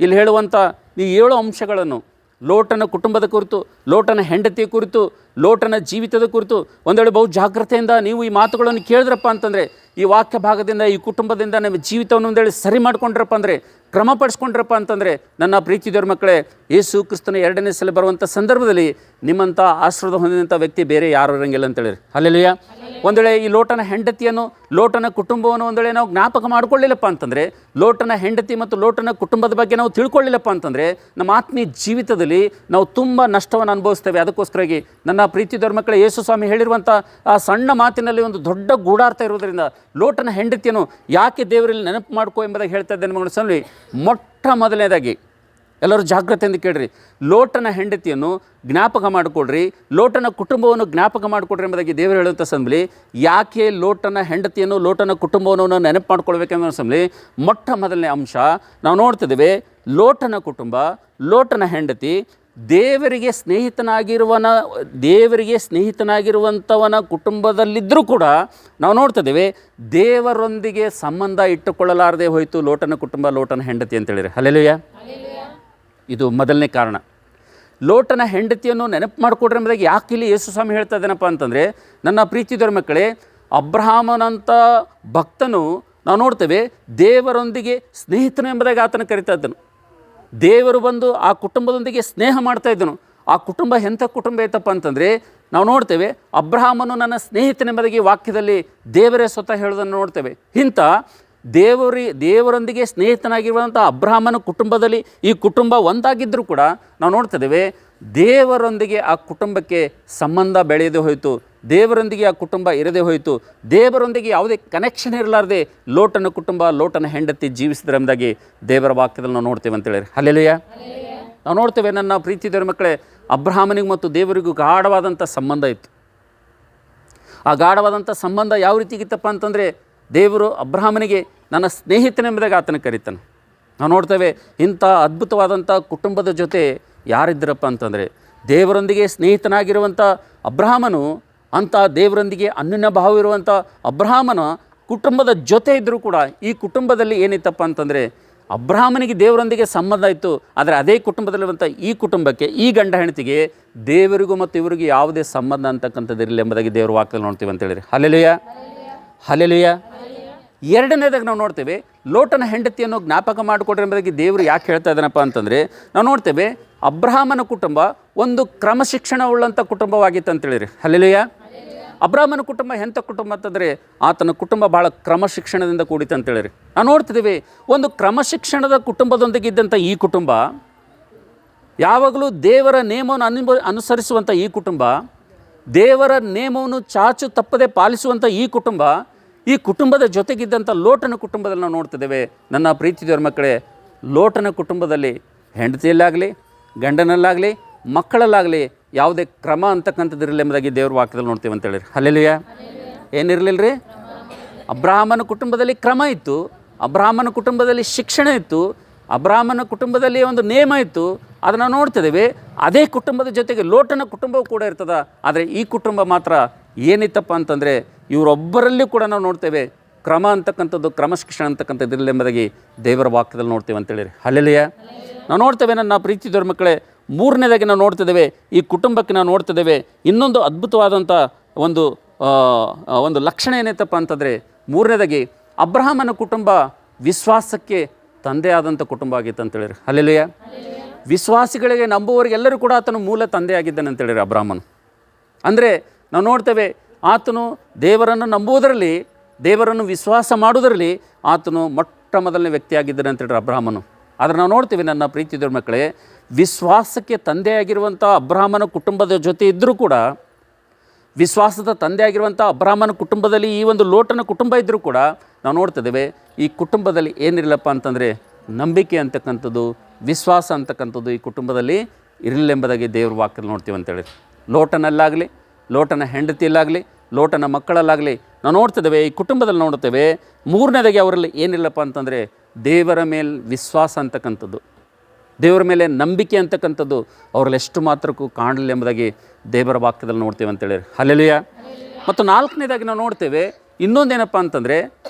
ಇಲ್ಲಿ ಹೇಳುವಂಥ ಈ 7 ಅಂಶಗಳನ್ನು ಲೋಟನ ಕುಟುಂಬದ ಕುರಿತು, ಲೋಟನ ಹೆಂಡತಿಯ ಕುರಿತು, ಲೋಟನ ಜೀವಿತದ ಕುರಿತು ಒಂದು ವೇಳೆ ಬಹು ಜಾಗ್ರತೆಯಿಂದ ನೀವು ಈ ಮಾತುಗಳನ್ನು ಕೇಳಿದ್ರಪ್ಪ ಅಂತಂದರೆ, ಈ ವಾಕ್ಯ ಭಾಗದಿಂದ ಈ ಕುಟುಂಬದಿಂದ ನಮ್ಮ ಜೀವಿತವನ್ನು ಒಂದೇಳಿ ಸರಿ ಮಾಡ್ಕೊಂಡ್ರಪ್ಪ ಅಂದರೆ, ಕ್ರಮಪಡಿಸ್ಕೊಂಡ್ರಪ್ಪ ಅಂತಂದರೆ ನನ್ನ ಪ್ರೀತಿ ದೇವ್ರ ಮಕ್ಕಳೇ, ಯೇಸು ಕ್ರಿಸ್ತನ 2ನೇ ಸಲ ಬರುವಂಥ ಸಂದರ್ಭದಲ್ಲಿ ನಿಮ್ಮಂಥ ಆಶೀರ್ವಾದ ಹೊಂದಿದಂಥ ವ್ಯಕ್ತಿ ಬೇರೆ ಯಾರು ಇರೋಂಗಿಲ್ಲ ಅಂತೇಳಿ. ಹಲ್ಲೆಲೂಯ. ಒಂದು ವೇಳೆ ಈ ಲೋಟನ ಹೆಂಡತಿಯನ್ನು, ಲೋಟನ ಕುಟುಂಬವನ್ನು ಒಂದು ವೇಳೆ ನಾವು ಜ್ಞಾಪಕ ಮಾಡ್ಕೊಳ್ಳಿಲ್ಲಪ್ಪ ಅಂತಂದರೆ, ಲೋಟನ ಹೆಂಡತಿ ಮತ್ತು ಲೋಟನ ಕುಟುಂಬದ ಬಗ್ಗೆ ನಾವು ತಿಳ್ಕೊಳ್ಳಿಲ್ಲಪ್ಪ ಅಂತಂದರೆ ನಮ್ಮ ಆತ್ಮೀಯ ಜೀವಿತದಲ್ಲಿ ನಾವು ತುಂಬ ನಷ್ಟವನ್ನು ಅನುಭವಿಸ್ತೇವೆ. ಅದಕ್ಕೋಸ್ಕರವಾಗಿ ನನ್ನ ಪ್ರೀತಿ ದೇವ್ರ ಮಕ್ಕಳೇ, ಯೇಸು ಸ್ವಾಮಿ ಹೇಳಿರುವಂಥ ಆ ಸಣ್ಣ ಮಾತಿನಲ್ಲಿ ಒಂದು ದೊಡ್ಡ ಗೂಢಾರ್ಥ ಇರೋದರಿಂದ ಲೋಟನ ಹೆಂಡತಿಯನ್ನು ಯಾಕೆ ದೇವರಲ್ಲಿ ನೆನಪು ಮಾಡ್ಕೋ ಎಂಬುದಾಗಿ ಹೇಳ್ತಾ ಇದ್ದೇನೆ ಮಗಳ ಸ್ವಾಮಿ. ಮೊಟ್ಟ ಮೊದಲನೇದಾಗಿ ಎಲ್ಲರೂ ಜಾಗ್ರತೆಯಿಂದ ಕೇಳ್ರಿ, ಲೋಟನ ಹೆಂಡತಿಯನ್ನು ಜ್ಞಾಪಕ ಮಾಡಿಕೊಡ್ರಿ, ಲೋಟನ ಕುಟುಂಬವನ್ನು ಜ್ಞಾಪಕ ಮಾಡಿಕೊಡ್ರಿ ಎಂಬುದಾಗಿ ದೇವರು ಹೇಳುವಂಥ ಸಂಬಳಿ ಯಾಕೆ ಲೋಟನ ಹೆಂಡತಿಯನ್ನು, ಲೋಟನ ಕುಟುಂಬವನ್ನು ನೆನಪು ಮಾಡ್ಕೊಳ್ಬೇಕೆಂಬ ಸಂಬಳಿ ಮೊಟ್ಟ ಮೊದಲನೇ ಅಂಶ ನಾವು ನೋಡ್ತಿದ್ದೇವೆ. ಲೋಟನ ಕುಟುಂಬ, ಲೋಟನ ಹೆಂಡತಿ ದೇವರಿಗೆ ಸ್ನೇಹಿತನಾಗಿರುವಂಥವನ ಕುಟುಂಬದಲ್ಲಿದ್ದರೂ ಕೂಡ ನಾವು ನೋಡ್ತಿದ್ದೇವೆ ದೇವರೊಂದಿಗೆ ಸಂಬಂಧ ಇಟ್ಟುಕೊಳ್ಳಲಾರದೆ ಹೋಯಿತು ಲೋಟನ ಕುಟುಂಬ, ಲೋಟನ ಹೆಂಡತಿ ಅಂತೇಳಿರಿ. ಹಲ್ಲೆಲೂಯ. ಇದು ಮೊದಲನೇ ಕಾರಣ. ಲೋಟನ ಹೆಂಡತಿಯನ್ನು ನೆನಪು ಮಾಡಿಕೊಡ್ರಿ ಎಂಬುದಾಗಿ ಯಾಕೆ ಇಲ್ಲಿ ಯೇಸು ಸ್ವಾಮಿ ಹೇಳ್ತಾ ಇದ್ದೇನಪ್ಪ ಅಂತಂದರೆ, ನನ್ನ ಪ್ರೀತಿದವರ ಮಕ್ಕಳೇ, ಅಬ್ರಹಾಮನಂಥ ಭಕ್ತನು ನಾವು ನೋಡ್ತೇವೆ ದೇವರೊಂದಿಗೆ ಸ್ನೇಹಿತನು ಎಂಬುದಾಗಿ ಆತನ ಕರಿತಾ ಇದ್ದನು. ದೇವರು ಬಂದು ಆ ಕುಟುಂಬದೊಂದಿಗೆ ಸ್ನೇಹ ಮಾಡ್ತಾ ಇದ್ದನು. ಆ ಕುಟುಂಬ ಎಂಥ ಕುಟುಂಬ ಐತಪ್ಪ ಅಂತಂದರೆ ನಾವು ನೋಡ್ತೇವೆ, ಅಬ್ರಹಾಮನು ನನ್ನ ಸ್ನೇಹಿತನೆಂಬುದಾಗಿ ವಾಕ್ಯದಲ್ಲಿ ದೇವರೇ ಸ್ವತಃ ಹೇಳೋದನ್ನು ನೋಡ್ತೇವೆ. ಇಂಥ ದೇವರೊಂದಿಗೆ ಸ್ನೇಹಿತನಾಗಿರುವಂಥ ಅಬ್ರಹಾಮನ ಕುಟುಂಬದಲ್ಲಿ ಈ ಕುಟುಂಬ ಒಂದಾಗಿದ್ದರೂ ಕೂಡ ನಾವು ನೋಡ್ತಿದ್ದೇವೆ ದೇವರೊಂದಿಗೆ ಆ ಕುಟುಂಬಕ್ಕೆ ಸಂಬಂಧ ಬೆಳೆಯದೇ ಹೋಯಿತು, ದೇವರೊಂದಿಗೆ ಆ ಕುಟುಂಬ ಇರದೇ ಹೋಯಿತು, ದೇವರೊಂದಿಗೆ ಯಾವುದೇ ಕನೆಕ್ಷನ್ ಇರಲಾರ್ದೆ ಲೋಟನ ಕುಟುಂಬ, ಲೋಟನ ಹೆಂಡತಿ ಜೀವಿಸಿದ್ರೆಂಬುದಾಗಿ ದೇವರ ವಾಕ್ಯದಲ್ಲಿ ನಾವು ನೋಡ್ತೇವೆ ಅಂತೇಳಿ. ಹಲ್ಲೆಲೂಯ. ನಾವು ನೋಡ್ತೇವೆ ನನ್ನ ಪ್ರೀತಿ ದೇವರ ಮಕ್ಕಳೇ, ಅಬ್ರಹಾಮನಿಗೆ ಮತ್ತು ದೇವರಿಗೂ ಗಾಢವಾದಂಥ ಸಂಬಂಧ ಇತ್ತು. ಆ ಗಾಢವಾದಂಥ ಸಂಬಂಧ ಯಾವ ರೀತಿಗಿತ್ತಪ್ಪ ಅಂತಂದರೆ, ದೇವರು ಅಬ್ರಹಾಮನಿಗೆ ನನ್ನ ಸ್ನೇಹಿತನೆಂಬುದಾಗಿ ಆತನ ಕರೀತಾನೆ. ನಾವು ನೋಡ್ತೇವೆ ಇಂಥ ಅದ್ಭುತವಾದಂಥ ಕುಟುಂಬದ ಜೊತೆ ಯಾರಿದ್ದರಪ್ಪ ಅಂತಂದರೆ, ದೇವರೊಂದಿಗೆ ಸ್ನೇಹಿತನಾಗಿರುವಂಥ ಅಬ್ರಹಾಮನು, ಅಂಥ ದೇವರೊಂದಿಗೆ ಅನ್ಯೋನ್ಯ ಭಾವ ಇರುವಂಥ ಅಬ್ರಹಾಮನ ಕುಟುಂಬದ ಜೊತೆ ಇದ್ದರೂ ಕೂಡ ಈ ಕುಟುಂಬದಲ್ಲಿ ಏನಿತ್ತಪ್ಪ ಅಂತಂದರೆ ಅಬ್ರಹಾಮನಿಗೆ ದೇವರೊಂದಿಗೆ ಸಂಬಂಧ ಇತ್ತು, ಆದರೆ ಅದೇ ಕುಟುಂಬದಲ್ಲಿರುವಂಥ ಈ ಕುಟುಂಬಕ್ಕೆ, ಈ ಗಂಡ ಹೆಂಡತಿಗೆ ದೇವರಿಗೂ ಮತ್ತು ಇವರಿಗೂ ಯಾವುದೇ ಸಂಬಂಧ ಅಂತಕ್ಕಂಥದ್ದು ಇರಲಿಲ್ಲ ಎಂಬುದಾಗಿ ದೇವರು ವಾಕ್ಯದಲ್ಲಿ ನೋಡ್ತೀವಿ ಅಂತ ಹೇಳಿರಿ. Hallelujah, hallelujah. ಎರಡನೇದಾಗಿ ನಾವು ನೋಡ್ತೇವೆ, ಲೋಟನ ಹೆಂಡತಿಯನ್ನು ಜ್ಞಾಪಕ ಮಾಡಿಕೊಡ್ರಿ ಎಂಬುದಾಗಿ ದೇವರು ಯಾಕೆ ಹೇಳ್ತಾ ಇದ್ದಾನಪ್ಪ ಅಂತಂದರೆ, ನಾವು ನೋಡ್ತೇವೆ ಅಬ್ರಹಾಮನ ಕುಟುಂಬ ಒಂದು ಕ್ರಮಶಿಕ್ಷಣ ಉಳ್ಳಂಥ ಕುಟುಂಬವಾಗಿತ್ತು ಅಂತೇಳಿರಿ. ಹಲ್ಲೆಲೂಯಾ. ಅಬ್ರಹಾಮನ ಕುಟುಂಬ ಎಂಥ ಕುಟುಂಬ ಅಂತಂದರೆ ಆತನ ಕುಟುಂಬ ಭಾಳ ಕ್ರಮಶಿಕ್ಷಣದಿಂದ ಕೂಡಿತು ಅಂತೇಳಿರಿ. ನಾವು ನೋಡ್ತಿದ್ದೀವಿ, ಒಂದು ಕ್ರಮಶಿಕ್ಷಣದ ಕುಟುಂಬದೊಂದಿಗೆ ಇದ್ದಂಥ ಈ ಕುಟುಂಬ, ಯಾವಾಗಲೂ ದೇವರ ನೇಮವನ್ನು ಅನುಸರಿಸುವಂಥ ಈ ಕುಟುಂಬ, ದೇವರ ನೇಮವನ್ನು ಚಾಚು ತಪ್ಪದೆ ಪಾಲಿಸುವಂಥ ಈ ಕುಟುಂಬದ ಜೊತೆಗಿದ್ದಂಥ ಲೋಟನ ಕುಟುಂಬದಲ್ಲಿ ನಾವು ನೋಡ್ತಿದ್ದೇವೆ. ನನ್ನ ಪ್ರೀತಿ ದೇವರ ಮಕ್ಕಳೇ, ಲೋಟನ ಕುಟುಂಬದಲ್ಲಿ ಹೆಂಡತಿಯಲ್ಲಾಗಲಿ, ಗಂಡನಲ್ಲಾಗಲಿ, ಮಕ್ಕಳಲ್ಲಾಗಲಿ ಯಾವುದೇ ಕ್ರಮ ಅಂತಕ್ಕಂಥದ್ದು ಇರಲಿಲ್ಲ ಎಂಬುದಾಗಿ ದೇವ್ರ ವಾಕ್ಯದಲ್ಲಿ ನೋಡ್ತೀವಿ ಅಂತೇಳಿರಿ. ಹಲ್ಲೆಲೂಯಾ. ಏನಿರಲಿಲ್ಲ ರೀ? ಅಬ್ರಹಾಮನ ಕುಟುಂಬದಲ್ಲಿ ಕ್ರಮ ಇತ್ತು, ಅಬ್ರಹಾಮನ ಕುಟುಂಬದಲ್ಲಿ ಶಿಕ್ಷಣ ಇತ್ತು, ಅಬ್ರಹಾಮನ ಕುಟುಂಬದಲ್ಲಿ ಒಂದು ನೇಮ ಇತ್ತು. ಅದನ್ನು ನೋಡ್ತಿದ್ದೇವೆ. ಅದೇ ಕುಟುಂಬದ ಜೊತೆಗೆ ಲೋಟನ ಕುಟುಂಬವೂ ಕೂಡ ಇರ್ತದೆ. ಆದರೆ ಈ ಕುಟುಂಬ ಮಾತ್ರ ಏನಿತ್ತಪ್ಪ ಅಂತಂದರೆ, ಇವರೊಬ್ಬರಲ್ಲಿ ಕೂಡ ನಾವು ನೋಡ್ತೇವೆ ಕ್ರಮ ಅಂತಕ್ಕಂಥದ್ದು, ಕ್ರಮಶಿಕ್ಷಣ ಅಂತಕ್ಕಂಥದ್ದು ಇರಲಿಲ್ಲ ಎಂಬುದಾಗಿ ದೇವರ ವಾಕ್ಯದಲ್ಲಿ ನೋಡ್ತೀವಿ ಅಂತೇಳಿರಿ. ಹಲ್ಲೆಲೂಯಾ. ನಾವು ನೋಡ್ತೇವೆ ನನ್ನ ಪ್ರೀತಿ ದೇವರ ಮಕ್ಕಳೇ, ಮೂರನೇದಾಗಿ ನಾವು ನೋಡ್ತಿದ್ದೇವೆ, ಈ ಕುಟುಂಬಕ್ಕೆ ನಾವು ನೋಡ್ತಿದ್ದೇವೆ ಇನ್ನೊಂದು ಅದ್ಭುತವಾದಂಥ ಒಂದು ಲಕ್ಷಣ ಏನೈತಪ್ಪ ಅಂತಂದರೆ, ಮೂರನೇದಾಗಿ ಅಬ್ರಹಾಮನ ಕುಟುಂಬ ವಿಶ್ವಾಸಕ್ಕೆ ತಂದೆ ಆದಂಥ ಕುಟುಂಬ ಆಗಿತ್ತು ಅಂತೇಳಿರಿ. ಹಲ್ಲೆಲೂಯಾ. ವಿಶ್ವಾಸಿಗಳಿಗೆ, ನಂಬುವವರಿಗೆ ಎಲ್ಲರೂ ಕೂಡ ಆತನು ಮೂಲ ತಂದೆ ಆಗಿದ್ದಾನೆ ಅಂತೇಳಿರಿ ಅಬ್ರಹಾಮನು. ಅಂದರೆ ನಾವು ನೋಡ್ತೇವೆ, ಆತನು ದೇವರನ್ನು ನಂಬುವುದರಲ್ಲಿ, ದೇವರನ್ನು ವಿಶ್ವಾಸ ಮಾಡುವುದರಲ್ಲಿ ಆತನು ಮೊಟ್ಟ ಮೊದಲನೇ ವ್ಯಕ್ತಿಯಾಗಿದ್ದಾನೆ ಅಂತೇಳಿ ಅಬ್ರಹಾಮನು. ಆದರೆ ನಾವು ನೋಡ್ತೀವಿ ನನ್ನ ಪ್ರೀತಿ ದೇವರ ಮಕ್ಕಳೇ, ವಿಶ್ವಾಸಕ್ಕೆ ತಂದೆಯಾಗಿರುವಂಥ ಅಬ್ರಹಾಮನ ಕುಟುಂಬದ ಜೊತೆ ಇದ್ದರೂ ಕೂಡ, ವಿಶ್ವಾಸದ ತಂದೆಯಾಗಿರುವಂಥ ಅಬ್ರಹಾಮನ ಕುಟುಂಬದಲ್ಲಿ ಈ ಒಂದು ಲೋಟನ ಕುಟುಂಬ ಇದ್ದರೂ ಕೂಡ ನಾವು ನೋಡ್ತಿದ್ದೇವೆ, ಈ ಕುಟುಂಬದಲ್ಲಿ ಏನಿರಲಪ್ಪ ಅಂತಂದರೆ ನಂಬಿಕೆ ಅಂತಕ್ಕಂಥದ್ದು, ವಿಶ್ವಾಸ ಅಂತಕ್ಕಂಥದ್ದು ಈ ಕುಟುಂಬದಲ್ಲಿ ಇರಲಿಲ್ಲ ಎಂಬುದಾಗಿ ದೇವ್ರ ವಾಕ್ಯದಲ್ಲಿ ನೋಡ್ತೀವಿ ಅಂತೇಳಿ. ಲೋಟನಲ್ಲಾಗಲಿ, ಲೋಟನ ಹೆಂಡತಿಯಲ್ಲಾಗಲಿ, ಲೋಟನ ಮಕ್ಕಳಲ್ಲಾಗಲಿ ನಾವು ನೋಡ್ತಿದ್ದೇವೆ, ಈ ಕುಟುಂಬದಲ್ಲಿ ನೋಡ್ತೇವೆ ಮೂರನೇದಾಗಿ ಅವರಲ್ಲಿ ಏನಿಲ್ಲಪ್ಪ ಅಂತಂದರೆ ದೇವರ ಮೇಲೆ ವಿಶ್ವಾಸ ಅಂತಕ್ಕಂಥದ್ದು, ದೇವರ ಮೇಲೆ ನಂಬಿಕೆ ಅಂತಕ್ಕಂಥದ್ದು ಅವರಲ್ಲಿ ಎಷ್ಟು ಮಾತ್ರಕ್ಕೂ ಕಾಣಲಿಲ್ಲ ಎಂಬುದಾಗಿ ದೇವರ ವಾಕ್ಯದಲ್ಲಿ ನೋಡ್ತೇವೆ ಅಂತೇಳಿ. ಹಲ್ಲೆಲೂಯಾ. ಮತ್ತು ನಾಲ್ಕನೇದಾಗಿ ನಾವು ನೋಡ್ತೇವೆ ಇನ್ನೊಂದೇನಪ್ಪ ಅಂತಂದರೆ,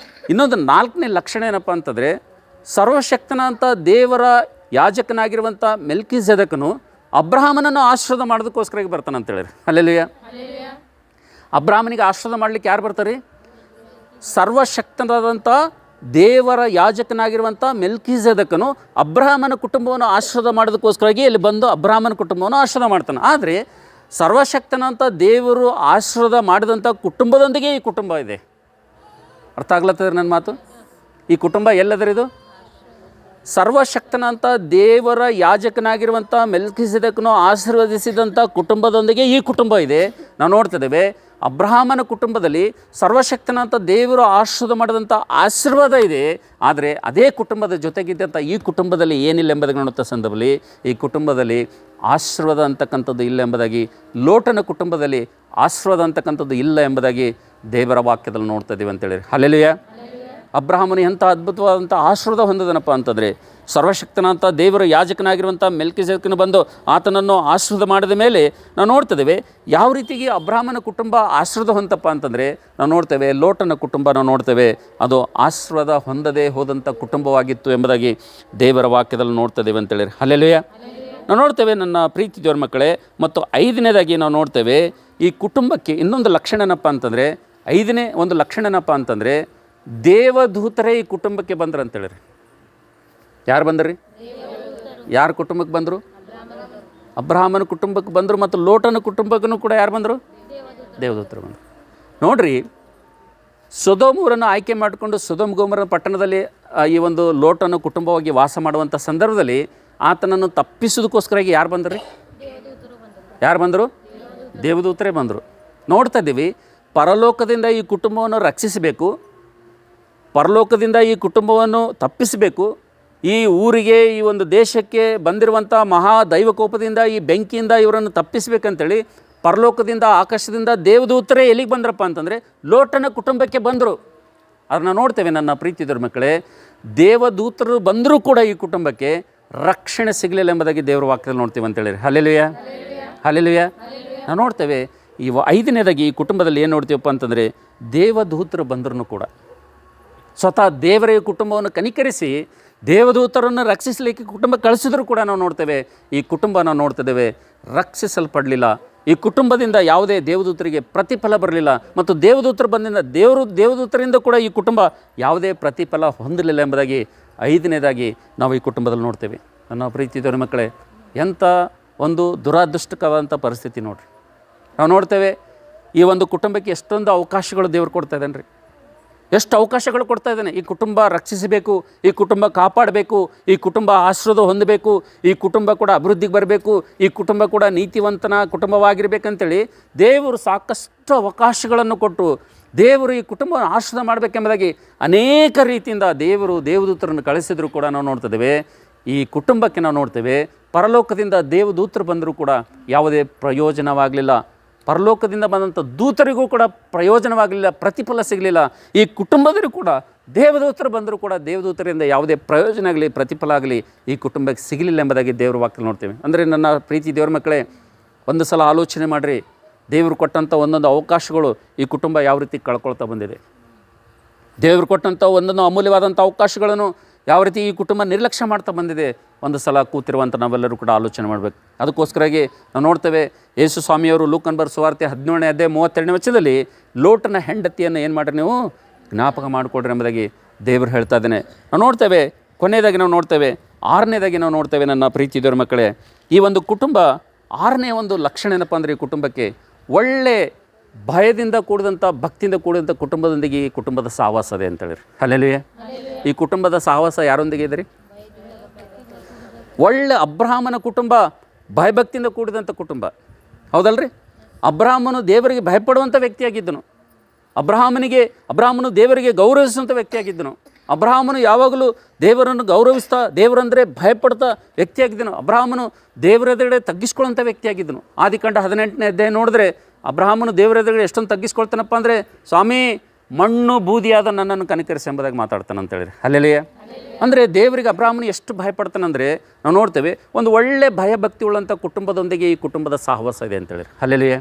ಇನ್ನೊಂದು ನಾಲ್ಕನೇ ಲಕ್ಷಣ ಏನಪ್ಪ ಅಂತಂದರೆ, ಸರ್ವಶಕ್ತನ ಅಂತ ದೇವರ ಯಾಜಕನಾಗಿರುವಂಥ ಮೆಲ್ಕಿಜೆದಕನು ಅಬ್ರಹಾಮನನ್ನು ಆಶೀರ್ವಾದ ಮಾಡೋದಕ್ಕೋಸ್ಕರ ಬರ್ತಾನೆ ಅಂತೇಳಿ. ಹಲ್ಲೆಲೂಯಾ. ಅಬ್ರಹಾಮನಿಗೆ ಆಶೀರ್ವಾದ ಮಾಡಲಿಕ್ಕೆ ಯಾರು ಬರ್ತಾರೆ? ಸರ್ವಶಕ್ತನಾದಂಥ ದೇವರ ಯಾಜಕನಾಗಿರುವಂಥ ಮೆಲ್ಕಿಜೆದಕನು ಅಬ್ರಹಾಮನ ಕುಟುಂಬವನ್ನು ಆಶೀರ್ವಾದ ಮಾಡೋದಕ್ಕೋಸ್ಕರವಾಗಿ ಇಲ್ಲಿ ಬಂದು ಅಬ್ರಹಾಮನ ಕುಟುಂಬವನ್ನು ಆಶೀರ್ವಾದ ಮಾಡ್ತಾನೆ. ಆದರೆ ಸರ್ವಶಕ್ತನಂತ ದೇವರು ಆಶೀರ್ವಾದ ಮಾಡಿದಂಥ ಕುಟುಂಬದೊಂದಿಗೆ ಈ ಕುಟುಂಬ ಇದೆ. ಅರ್ಥ ಆಗ್ಲತ್ತದ ನನ್ನ ಮಾತು? ಈ ಕುಟುಂಬ ಎಲ್ಲದರಿದು? ಸರ್ವಶಕ್ತನಂತ ದೇವರ ಯಾಜಕನಾಗಿರುವಂಥ ಮೆಲ್ಕಿಜೆದಕನು ಆಶೀರ್ವದಿಸಿದಂಥ ಕುಟುಂಬದೊಂದಿಗೆ ಈ ಕುಟುಂಬ ಇದೆ. ನಾವು ನೋಡ್ತಿದ್ದೇವೆ, ಅಬ್ರಹಾಮನ ಕುಟುಂಬದಲ್ಲಿ ಸರ್ವಶಕ್ತನಂತ ದೇವರು ಆಶೀರ್ವಾದ ಮಾಡಿದಂಥ ಆಶೀರ್ವಾದ ಇದೆ. ಆದರೆ ಅದೇ ಕುಟುಂಬದ ಜೊತೆಗಿದ್ದಂಥ ಈ ಕುಟುಂಬದಲ್ಲಿ ಏನಿಲ್ಲ ಎಂಬುದಾಗಿ ನೋಡುತ್ತಾ ಸಂದರ್ಭದಲ್ಲಿ ಈ ಕುಟುಂಬದಲ್ಲಿ ಆಶೀರ್ವಾದ ಅಂತಕ್ಕಂಥದ್ದು ಇಲ್ಲ ಎಂಬುದಾಗಿ, ಲೋಟನ ಕುಟುಂಬದಲ್ಲಿ ಆಶೀರ್ವಾದ ಅಂತಕ್ಕಂಥದ್ದು ಇಲ್ಲ ಎಂಬುದಾಗಿ ದೇವರ ವಾಕ್ಯದಲ್ಲಿ ನೋಡ್ತಾ ಇದ್ದೀವಿ ಅಂತೇಳಿ. ಹಲ್ಲೆಲೂಯಾ. ಅಬ್ರಹಾಮನು ಎಂಥ ಅದ್ಭುತವಾದಂಥ ಆಶೀರ್ವಾದ ಹೊಂದದನಪ್ಪ ಅಂತಂದರೆ, ಸರ್ವಶಕ್ತನಂತ ದೇವರ ಯಾಜಕನಾಗಿರುವಂಥ ಮೆಲ್ಕಿಜೆದಕನು ಬಂದು ಆತನನ್ನು ಆಶೀರ್ವಾದ ಮಾಡಿದ ಮೇಲೆ ನಾವು ನೋಡ್ತಿದ್ದೇವೆ ಯಾವ ರೀತಿಗೆ ಅಬ್ರಹಾಮನ ಕುಟುಂಬ ಆಶೀರ್ವಾದ ಹೊಂದಪ್ಪ ಅಂತಂದರೆ, ನಾವು ನೋಡ್ತೇವೆ ಲೋಟನ ಕುಟುಂಬ ನಾವು ನೋಡ್ತೇವೆ ಅದು ಆಶೀರ್ವಾದ ಹೊಂದದೇ ಹೋದಂಥ ಕುಟುಂಬವಾಗಿತ್ತು ಎಂಬುದಾಗಿ ದೇವರ ವಾಕ್ಯದಲ್ಲಿ ನೋಡ್ತಿದ್ದೇವೆ ಅಂತೇಳಿ. ಹಲ್ಲೆಲೂಯಾ. ನಾವು ನೋಡ್ತೇವೆ ನನ್ನ ಪ್ರೀತಿ ದೇವರ ಮಕ್ಕಳೇ. ಮತ್ತು ಐದನೇದಾಗಿ ನಾವು ನೋಡ್ತೇವೆ ಈ ಕುಟುಂಬಕ್ಕೆ ಇನ್ನೊಂದು ಲಕ್ಷಣ ಏನಪ್ಪ ಅಂತಂದರೆ, ಐದನೇ ಒಂದು ಲಕ್ಷಣ ಏನಪ್ಪ ಅಂತಂದರೆ, ದೇವದೂತರೇ ಈ ಕುಟುಂಬಕ್ಕೆ ಬಂದರು ಅಂತೇಳಿರಿ. ಯಾರು ಬಂದ್ರಿ? ಯಾರ ಕುಟುಂಬಕ್ಕೆ ಬಂದರು? ಅಬ್ರಹಾಮನ ಕುಟುಂಬಕ್ಕೆ ಬಂದರು. ಮತ್ತು ಲೋಟನ ಕುಟುಂಬಕ್ಕೂ ಕೂಡ ಯಾರು ಬಂದರು? ದೇವದೂತರು ಬಂದರು. ನೋಡ್ರಿ, ಸೊದೋಮೂರನ್ನು ಆಯ್ಕೆ ಮಾಡಿಕೊಂಡು ಸೊದೋಮ್ ಗೊಮೋರ ಪಟ್ಟಣದಲ್ಲಿ ಈ ಒಂದು ಲೋಟನ ಕುಟುಂಬವಾಗಿ ವಾಸ ಮಾಡುವಂಥ ಸಂದರ್ಭದಲ್ಲಿ ಆತನನ್ನು ತಪ್ಪಿಸೋದಕ್ಕೋಸ್ಕರಾಗಿ ಯಾರು ಬಂದರು? ಯಾರು ಬಂದರು? ದೇವದೂತರೇ ಬಂದರು. ನೋಡ್ತಾ ಇದ್ದೀವಿ, ಪರಲೋಕದಿಂದ ಈ ಕುಟುಂಬವನ್ನು ರಕ್ಷಿಸಬೇಕು, ಪರಲೋಕದಿಂದ ಈ ಕುಟುಂಬವನ್ನು ತಪ್ಪಿಸಬೇಕು, ಈ ಊರಿಗೆ, ಈ ಒಂದು ದೇಶಕ್ಕೆ ಬಂದಿರುವಂಥ ಮಹಾ ದೈವಕೋಪದಿಂದ, ಈ ಬೆಂಕಿಯಿಂದ ಇವರನ್ನು ತಪ್ಪಿಸಬೇಕಂತೇಳಿ ಪರಲೋಕದಿಂದ, ಆಕಾಶದಿಂದ ದೇವದೂತರೇ ಎಲ್ಲಿಗೆ ಬಂದ್ರಪ್ಪ ಅಂತಂದರೆ ಲೋಟನ ಕುಟುಂಬಕ್ಕೆ ಬಂದರು. ಅದನ್ನು ನೋಡ್ತೇವೆ ನನ್ನ ಪ್ರೀತಿ ದೇವರ ಮಕ್ಕಳೇ. ದೇವದೂತರು ಬಂದರೂ ಕೂಡ ಈ ಕುಟುಂಬಕ್ಕೆ ರಕ್ಷಣೆ ಸಿಗಲಿಲ್ಲ ಎಂಬುದಾಗಿ ದೇವರ ವಾಕ್ಯದಲ್ಲಿ ನೋಡ್ತೀವಿ ಅಂತೇಳಿ. ಹಲ್ಲೆಲೂಯಾ. ಹಲ್ಲೆಲೂಯಾ. ನಾವು ನೋಡ್ತೇವೆ ಈ ಐದನೇದಾಗಿ ಈ ಕುಟುಂಬದಲ್ಲಿ ಏನು ನೋಡ್ತೀವಪ್ಪ ಅಂತಂದರೆ, ದೇವದೂತರು ಬಂದರೂ ಕೂಡ ಸ್ವತಃ ದೇವರ ಕುಟುಂಬವನ್ನು ಕನಿಕರಿಸಿ ದೇವದೂತರನ್ನು ರಕ್ಷಿಸಲಿಕ್ಕೆ ಕುಟುಂಬ ಕಳಿಸಿದ್ರು ಕೂಡ ನಾವು ನೋಡ್ತೇವೆ ಈ ಕುಟುಂಬ ನಾವು ನೋಡ್ತಿದ್ದೇವೆ ರಕ್ಷಿಸಲ್ಪಡಲಿಲ್ಲ. ಈ ಕುಟುಂಬದಿಂದ ಯಾವುದೇ ದೇವದೂತರಿಗೆ ಪ್ರತಿಫಲ ಬರಲಿಲ್ಲ ಮತ್ತು ದೇವದೂತರು ಬಂದಿಂದ ದೇವದೂತರಿಂದ ಕೂಡ ಈ ಕುಟುಂಬ ಯಾವುದೇ ಪ್ರತಿಫಲ ಹೊಂದಲಿಲ್ಲ ಎಂಬುದಾಗಿ 5ನೇದಾಗಿ ನಾವು ಈ ಕುಟುಂಬದಲ್ಲಿ ನೋಡ್ತೇವೆ. ನನ್ನ ಪ್ರೀತಿದವರ ಮಕ್ಕಳೇ, ಎಂಥ ಒಂದು ದುರಾದೃಷ್ಟಕವಾದಂಥ ಪರಿಸ್ಥಿತಿ ನೋಡಿರಿ. ನಾವು ನೋಡ್ತೇವೆ ಈ ಒಂದು ಕುಟುಂಬಕ್ಕೆ ಎಷ್ಟೊಂದು ಅವಕಾಶಗಳು ದೇವರು ಕೊಡ್ತಾ ಇದ್ದಾನೆ ರೀ. ಎಷ್ಟು ಅವಕಾಶಗಳು ಕೊಡ್ತಾ ಇದ್ದಾನೆ. ಈ ಕುಟುಂಬ ರಕ್ಷಿಸಬೇಕು, ಈ ಕುಟುಂಬ ಕಾಪಾಡಬೇಕು, ಈ ಕುಟುಂಬ ಆಶೀರ್ವಾದ ಹೊಂದಬೇಕು, ಈ ಕುಟುಂಬ ಕೂಡ ಅಭಿವೃದ್ಧಿಗೆ ಬರಬೇಕು, ಈ ಕುಟುಂಬ ಕೂಡ ನೀತಿವಂತನ ಕುಟುಂಬವಾಗಿರಬೇಕಂತೇಳಿ ದೇವರು ಸಾಕಷ್ಟು ಅವಕಾಶಗಳನ್ನು ಕೊಟ್ಟು ದೇವರು ಈ ಕುಟುಂಬವನ್ನು ಆಶೀರ್ವಾದ ಮಾಡಬೇಕೆಂಬುದಾಗಿ ಅನೇಕ ರೀತಿಯಿಂದ ದೇವದೂತರನ್ನು ಕಳಿಸಿದ್ರು ಕೂಡ ನಾವು ನೋಡ್ತಿದ್ದೇವೆ. ಈ ಕುಟುಂಬಕ್ಕೆ ನಾವು ನೋಡ್ತೇವೆ ಪರಲೋಕದಿಂದ ದೇವದೂತರು ಬಂದರೂ ಕೂಡ ಯಾವುದೇ ಪ್ರಯೋಜನವಾಗಲಿಲ್ಲ. ಪರಲೋಕದಿಂದ ಬಂದಂಥ ದೂತರಿಗೂ ಕೂಡ ಪ್ರಯೋಜನವಾಗಲಿಲ್ಲ, ಪ್ರತಿಫಲ ಸಿಗಲಿಲ್ಲ. ಈ ಕುಟುಂಬದಲ್ಲೂ ಕೂಡ ದೇವದೂತರು ಬಂದರೂ ಕೂಡ ದೇವದೂತರಿಂದ ಯಾವುದೇ ಪ್ರಯೋಜನ ಆಗಲಿ ಪ್ರತಿಫಲ ಆಗಲಿ ಈ ಕುಟುಂಬಕ್ಕೆ ಸಿಗಲಿಲ್ಲ ಎಂಬುದಾಗಿ ದೇವರ ವಾಕ್ಯ ನೋಡ್ತೇವೆ. ಅಂದರೆ ನನ್ನ ಪ್ರೀತಿ ದೇವರ ಮಕ್ಕಳೇ, ಒಂದು ಸಲ ಆಲೋಚನೆ ಮಾಡಿರಿ, ದೇವರು ಕೊಟ್ಟಂಥ ಒಂದೊಂದು ಅವಕಾಶಗಳು ಈ ಕುಟುಂಬ ಯಾವ ರೀತಿ ಕಳ್ಕೊಳ್ತಾ ಬಂದಿದೆ. ದೇವರು ಕೊಟ್ಟಂಥ ಒಂದೊಂದು ಅಮೂಲ್ಯವಾದಂಥ ಅವಕಾಶಗಳನ್ನು ಯಾವ ರೀತಿ ಈ ಕುಟುಂಬ ನಿರ್ಲಕ್ಷ್ಯ ಮಾಡ್ತಾ ಬಂದಿದೆ. ಒಂದು ಸಲ ಕೂತಿರುವಂಥ ನಾವೆಲ್ಲರೂ ಕೂಡ ಆಲೋಚನೆ ಮಾಡಬೇಕು. ಅದಕ್ಕೋಸ್ಕರಾಗಿ ನಾವು ನೋಡ್ತೇವೆ ಯೇಸು ಸ್ವಾಮಿಯವರು ಲೂಕನ ಬರೆದ ಸುವಾರ್ತೆ 17ನೇ ಅಧ್ಯಾಯ 32ನೇ ವಚನದಲ್ಲಿ ಲೋಟನ ಹೆಂಡತಿಯನ್ನು ಏನು ಮಾಡಿರಿ ನೀವು ಜ್ಞಾಪಕ ಮಾಡಿಕೊಡ್ರಿ ಎಂಬುದಾಗಿ ದೇವರು ಹೇಳ್ತಾ ಇದ್ದಾನೆ. ನಾವು ನೋಡ್ತೇವೆ ಕೊನೆಯದಾಗಿ ನಾವು ನೋಡ್ತೇವೆ 6ನೇದಾಗಿ ನಾವು ನೋಡ್ತೇವೆ ನನ್ನ ಪ್ರೀತಿದವರ ಮಕ್ಕಳೇ, ಈ ಒಂದು ಕುಟುಂಬ 6ನೇ ಒಂದು ಲಕ್ಷಣ ಏನಪ್ಪ ಅಂದರೆ ಈ ಕುಟುಂಬಕ್ಕೆ ಒಳ್ಳೆ ಭಯದಿಂದ ಕೂಡಿದಂಥ ಭಕ್ತಿಯಿಂದ ಕೂಡಿದಂಥ ಕುಟುಂಬದೊಂದಿಗೆ ಈ ಕುಟುಂಬದ ಸಹವಾಸ ಇದೆ ಅಂತೇಳಿರಿ. ಹಲ್ಲೆಲೂಯಾ. ಈ ಕುಟುಂಬದ ಸಹವಾಸ ಯಾರೊಂದಿಗೆ ಇದೆ ರೀ? ಒಳ್ಳೆ ಅಬ್ರಹಾಮನ ಕುಟುಂಬ ಭಯಭಕ್ತಿಯಿಂದ ಕೂಡಿದಂಥ ಕುಟುಂಬ, ಹೌದಲ್ರಿ? ಅಬ್ರಹಾಮನು ದೇವರಿಗೆ ಭಯಪಡುವಂಥ ವ್ಯಕ್ತಿಯಾಗಿದ್ದನು. ಅಬ್ರಹಾಮನು ದೇವರಿಗೆ ಗೌರವಿಸುವಂಥ ವ್ಯಕ್ತಿಯಾಗಿದ್ದನು. ಅಬ್ರಹಾಮನು ಯಾವಾಗಲೂ ದೇವರನ್ನು ಗೌರವಿಸ್ತಾ ದೇವರಂದರೆ ಭಯಪಡ್ತಾ ವ್ಯಕ್ತಿಯಾಗಿದ್ದನು. ಅಬ್ರಹಾಮನು ದೇವರೆದುರುಗಡೆ ತಗ್ಗಿಸ್ಕೊಳ್ಳೋಂಥ ವ್ಯಕ್ತಿಯಾಗಿದ್ದನು. ಆದಿಕಾಂಡ 18ನೇ ಅಧ್ಯಾಯ ನೋಡಿದ್ರೆ ಅಬ್ರಹಾಮನು ದೇವರೆದುರುಗಡೆ ಎಷ್ಟೊಂದು ತಗ್ಗಿಸ್ಕೊಳ್ತಾನಪ್ಪ ಅಂದರೆ, ಸ್ವಾಮಿ ಮಣ್ಣು ಬೂದಿಯಾದ ನನ್ನನ್ನು ಕನಿಕರಿಸಿ ಎಂಬುದಾಗಿ ಮಾತಾಡ್ತಾನೆ ಅಂತೇಳಿರಿ. ಹಲ್ಲೆಲೂಯಾ. ಅಂದರೆ ದೇವರಿಗೆ ಅಬ್ರಹಾಮನು ಎಷ್ಟು ಭಯಪಡ್ತಾನಂದರೆ ನಾವು ನೋಡ್ತೇವೆ ಒಂದು ಒಳ್ಳೆ ಭಯಭಕ್ತಿ ಉಳ್ಳಂಥ ಕುಟುಂಬದೊಂದಿಗೆ ಈ ಕುಟುಂಬದ ಸಹವಾಸ ಇದೆ ಅಂತೇಳಿರಿ. Hallelujah,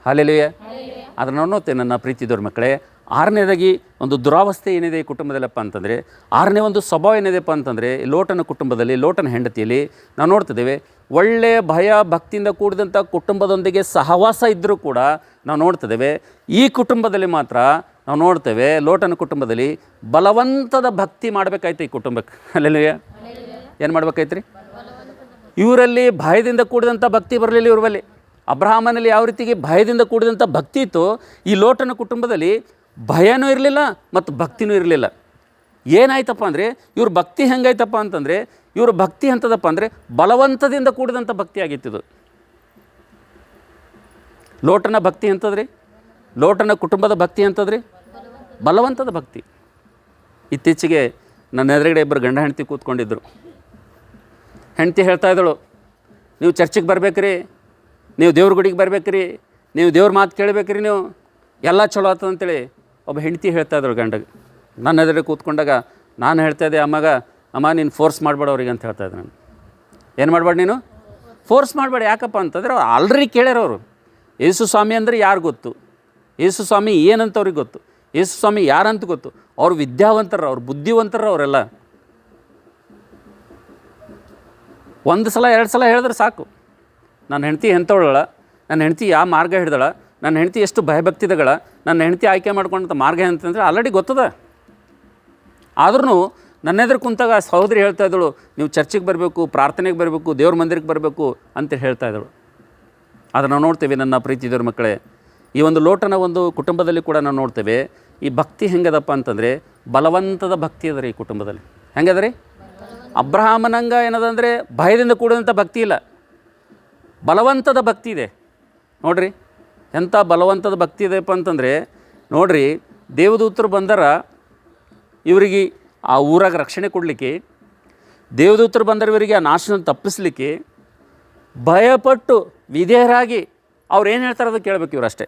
hallelujah. ಆದರೆ ನಾವು ನೋಡ್ತೇವೆ ನನ್ನ ಪ್ರೀತಿದವ್ರ ಮಕ್ಕಳೇ, 6ನೇದಾಗಿ ಒಂದು ದುರಾವಸ್ಥೆ ಏನಿದೆ ಈ ಕುಟುಂಬದಲ್ಲಪ್ಪ ಅಂತಂದರೆ, 6ನೇ ಒಂದು ಸ್ವಭಾವ ಏನಿದೆಪ್ಪ ಅಂತಂದರೆ ಲೋಟನ ಕುಟುಂಬದಲ್ಲಿ, ಲೋಟನ ಹೆಂಡತಿಯಲ್ಲಿ ನಾವು ನೋಡ್ತಿದ್ದೇವೆ ಒಳ್ಳೆಯ ಭಯ ಭಕ್ತಿಯಿಂದ ಕೂಡಿದಂಥ ಕುಟುಂಬದೊಂದಿಗೆ ಸಹವಾಸ ಇದ್ದರೂ ಕೂಡ ನಾವು ನೋಡ್ತಿದ್ದೇವೆ ಈ ಕುಟುಂಬದಲ್ಲಿ ಮಾತ್ರ ನಾವು ನೋಡ್ತೇವೆ ಲೋಟನ ಕುಟುಂಬದಲ್ಲಿ ಬಲವಂತದ ಭಕ್ತಿ ಮಾಡಬೇಕಾಯ್ತು ಈ ಕುಟುಂಬಕ್ಕೆ. ಅಲ್ಲೆಲ್ಲೂಯಾ. ಏನು ಮಾಡ್ಬೇಕಾಯ್ತು ರೀ? ಇವರಲ್ಲಿ ಭಯದಿಂದ ಕೂಡಿದಂಥ ಭಕ್ತಿ ಬರಲಿಲ್ಲ. ಇವರಲ್ಲಿ ಅಬ್ರಹಾಮನಲ್ಲಿ ಯಾವ ರೀತಿಗೆ ಭಯದಿಂದ ಕೂಡಿದಂಥ ಭಕ್ತಿ ಇತ್ತು, ಈ ಲೋಟನ ಕುಟುಂಬದಲ್ಲಿ ಭಯನೂ ಇರಲಿಲ್ಲ ಮತ್ತು ಭಕ್ತಿನೂ ಇರಲಿಲ್ಲ. ಏನಾಯ್ತಪ್ಪ ಅಂದರೆ ಇವ್ರ ಭಕ್ತಿ ಹೆಂಗಾಯ್ತಪ್ಪ ಅಂತಂದರೆ, ಇವ್ರ ಭಕ್ತಿ ಎಂಥದಪ್ಪ ಅಂದರೆ ಬಲವಂತದಿಂದ ಕೂಡಿದಂಥ ಭಕ್ತಿ ಆಗಿತ್ತಿದು. ಲೋಟನ ಭಕ್ತಿ ಎಂಥದ್ರಿ? ಲೋಟನ ಕುಟುಂಬದ ಭಕ್ತಿ ಎಂಥದ್ರಿ? ಬಲವಂತದ ಭಕ್ತಿ. ಇತ್ತೀಚೆಗೆ ನನ್ನ ಎದುರುಗಡೆ ಇಬ್ಬರು ಗಂಡ ಹೆಂಡತಿ ಕೂತ್ಕೊಂಡಿದ್ದರು. ಹೆಂಡತಿ ಹೇಳ್ತಾ ಇದ್ದಳು, ನೀವು ಚರ್ಚಿಗೆ ಬರ್ಬೇಕ್ರಿ, ನೀವು ದೇವ್ರ ಗುಡಿಗೆ ಬರ್ಬೇಕ್ರಿ, ನೀವು ದೇವ್ರ ಮಾತು ಕೇಳಬೇಕ್ರಿ, ನೀವು ಎಲ್ಲ ಚಲೋ ಆಗ್ತದೆ ಅಂತೇಳಿ ಒಬ್ಬ ಹೆಂಡತಿ ಹೇಳ್ತಾ ಇದ್ದಳು ಗಂಡಗೆ. ನನ್ನ ಎದುರುಗಡೆ ಕೂತ್ಕೊಂಡಾಗ ನಾನು ಹೇಳ್ತಾ ಇದ್ದೆ, ಅಮ್ಮ ನೀನು ಫೋರ್ಸ್ ಮಾಡಬೇಡ ಅವ್ರಿಗೆ ಅಂತ ಹೇಳ್ತಾ ಇದ್ದೆ. ನಾನು ಏನು ಮಾಡಬೇಡ, ನೀನು ಫೋರ್ಸ್ ಮಾಡಬೇಡ. ಯಾಕಪ್ಪ ಅಂತಂದರೆ ಅವ್ರು ಆಲ್ರೆಡಿ ಕೇಳ್ಯಾರವರು. ಯೇಸು ಸ್ವಾಮಿ ಅಂದರೆ ಯಾರು ಗೊತ್ತು, ಯೇಸು ಸ್ವಾಮಿ ಏನಂತ ಅವ್ರಿಗೆ ಗೊತ್ತು, ಯೇಸು ಸ್ವಾಮಿ ಯಾರಂತ ಗೊತ್ತು. ಅವ್ರು ವಿದ್ಯಾವಂತರ, ಅವ್ರು ಬುದ್ಧಿವಂತರ, ಅವರೆಲ್ಲ ಒಂದು ಸಲ 2 ಸಲ ಹೇಳಿದ್ರೆ ಸಾಕು. ನನ್ನ ಹೆಂಡತಿ ಎಂಥವಳ, ನನ್ನ ಹೆಂಡತಿ ಯಾವ ಮಾರ್ಗ ಹಿಡ್ದಳ, ನನ್ನ ಹೆಂಡತಿ ಎಷ್ಟು ಭಯಭಕ್ತಿದಗಳ, ನನ್ನ ಹೆಂಡತಿ ಆಯ್ಕೆ ಮಾಡ್ಕೊಂಡಂಥ ಮಾರ್ಗ ಅಂತಂದರೆ ಆಲ್ರೆಡಿ ಗೊತ್ತದ. ಆದ್ರೂ ನನ್ನ ಎದುರು ಕುಂತಾಗ ಸಹೋದರಿ ಹೇಳ್ತಾ ಇದ್ದಳು, ನೀವು ಚರ್ಚಿಗೆ ಬರಬೇಕು, ಪ್ರಾರ್ಥನೆಗೆ ಬರಬೇಕು, ದೇವ್ರ ಮಂದಿರಕ್ಕೆ ಬರಬೇಕು ಅಂತ ಹೇಳ್ತಾ ಇದ್ದಳು. ಆದರೆ ನಾವು ನೋಡ್ತೇವೆ ನನ್ನ ಪ್ರೀತಿ ದೇವ್ರ ಮಕ್ಕಳೇ, ಈ ಒಂದು ಲೋಟನ ಒಂದು ಕುಟುಂಬದಲ್ಲಿ ಕೂಡ ನಾವು ನೋಡ್ತೇವೆ ಈ ಭಕ್ತಿ ಹೆಂಗದಪ್ಪ ಅಂತಂದರೆ ಬಲವಂತದ ಭಕ್ತಿ ಅದ ರೀ ಈ ಕುಟುಂಬದಲ್ಲಿ. ಹೆಂಗದ ರೀ? ಅಬ್ರಹಾಮನಂಗ ಏನದಂದರೆ ಭಯದಿಂದ ಕೂಡಿದಂಥ ಭಕ್ತಿ ಇಲ್ಲ, ಬಲವಂತದ ಭಕ್ತಿ ಇದೆ. ನೋಡಿರಿ ಎಂಥ ಬಲವಂತದ ಭಕ್ತಿ ಇದೆಯಪ್ಪ ಅಂತಂದರೆ, ನೋಡಿರಿ ದೇವದೂತರು ಬಂದರ ಇವರಿಗೆ ಆ ಊರಾಗ ರಕ್ಷಣೆ ಕೊಡಲಿಕ್ಕೆ, ದೇವದೂತರು ಬಂದರೆ ಇವರಿಗೆ ಆ ನಾಶನ ತಪ್ಪಿಸಲಿಕ್ಕೆ ಭಯಪಟ್ಟು ವಿಧೇಯರಾಗಿ ಅವ್ರು ಏನು ಹೇಳ್ತಾರೆ ಅದು ಕೇಳಬೇಕು ಇವರು ಅಷ್ಟೇ.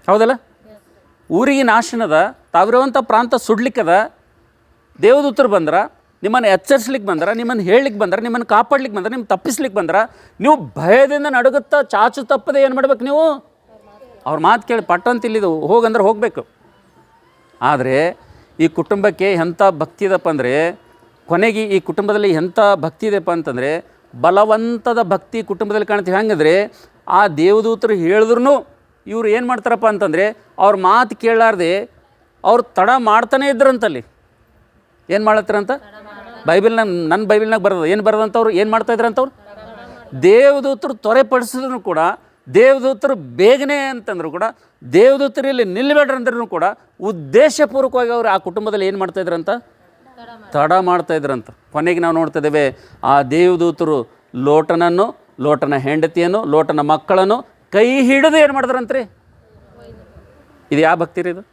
ಹೌದಲ್ಲ? ಊರಿಗೆ ನಾಶನದ, ತಾವಿರುವಂಥ ಪ್ರಾಂತ ಸುಡ್ಲಿಕ್ಕದ, ದೇವದೂತರು ಬಂದ್ರೆ ನಿಮ್ಮನ್ನು ಎಚ್ಚರಿಸ್ಲಿಕ್ಕೆ ಬಂದ್ರೆ, ನಿಮ್ಮನ್ನು ಹೇಳಲಿಕ್ಕೆ ಬಂದ್ರೆ, ನಿಮ್ಮನ್ನು ಕಾಪಾಡ್ಲಿಕ್ಕೆ ಬಂದ್ರೆ, ನಿಮ್ಗೆ ತಪ್ಪಿಸ್ಲಿಕ್ಕೆ ಬಂದ್ರೆ ನೀವು ಭಯದಿಂದ ನಡುಗುತ್ತಾ ಚಾಚು ತಪ್ಪದೆ ಏನು ಮಾಡ್ಬೇಕು? ನೀವು ಅವ್ರ ಮಾತು ಕೇಳಿ ಪಟ್ಟಂತ ಇಲ್ಲಿದು ಹೋಗಂದ್ರೆ ಹೋಗಬೇಕು. ಆದರೆ ಈ ಕುಟುಂಬಕ್ಕೆ ಎಂಥ ಭಕ್ತಿ ಇದಪ್ಪ ಅಂದರೆ ಕೊನೆಗೆ ಈ ಕುಟುಂಬದಲ್ಲಿ ಎಂಥ ಭಕ್ತಿ ಇದೆಯಪ್ಪ ಅಂತಂದರೆ, ಬಲವಂತದ ಭಕ್ತಿ ಕುಟುಂಬದಲ್ಲಿ ಕಾಣ್ತೀವಿ. ಹೆಂಗಂದರೆ ಆ ದೇವದೂತರು ಹೇಳಿದ್ರು ಇವ್ರು ಏನು ಮಾಡ್ತಾರಪ್ಪ ಅಂತಂದರೆ ಅವ್ರ ಮಾತು ಕೇಳಲಾರ್ದೆ ಅವ್ರು ತಡ ಮಾಡ್ತಾನೇ ಇದ್ರಂತಲ್ಲಿ. ಏನು ಮಾಡ್ಲತ್ತಾರಂತ ಬೈಬಲ್ನಾಗ, ನನ್ನ ಬೈಬಲ್ನಾಗ ಬರೋದು ಏನು ಬರೋದಂತವ್ರು ಏನು ಮಾಡ್ತಾಯಿದ್ರಂತವ್ರು, ದೇವದೂತರು ತ್ವರೆಪಡಿಸಿದ್ರು ಕೂಡ, ದೇವದೂತರು ಬೇಗನೆ ಅಂತಂದ್ರು ಕೂಡ, ದೇವದೂತರು ಇಲ್ಲಿ ನಿಲ್ಲಬೇಡ್ರಿ ಅಂದ್ರೂ ಕೂಡ ಉದ್ದೇಶಪೂರ್ವಕವಾಗಿ ಅವರು ಆ ಕುಟುಂಬದಲ್ಲಿ ಏನು ಮಾಡ್ತಾಯಿದ್ರಂತ, ತಡ ಮಾಡ್ತಾಯಿದ್ರಂತ. ಕೊನೆಗೆ ನಾವು ನೋಡ್ತಾ ಇದ್ದೇವೆ, ಆ ದೇವದೂತರು ಲೋಟನನ್ನು, ಲೋಟನ ಹೆಂಡತಿಯನ್ನು, ಲೋಟನ ಮಕ್ಕಳನ್ನು ಕೈ ಹಿಡಿದು ಏನು ಮಾಡಿದ್ರಂತ್ರಿ. ಇದು ಯಾವ ಭಕ್ತಿ ರೀ? ಇದು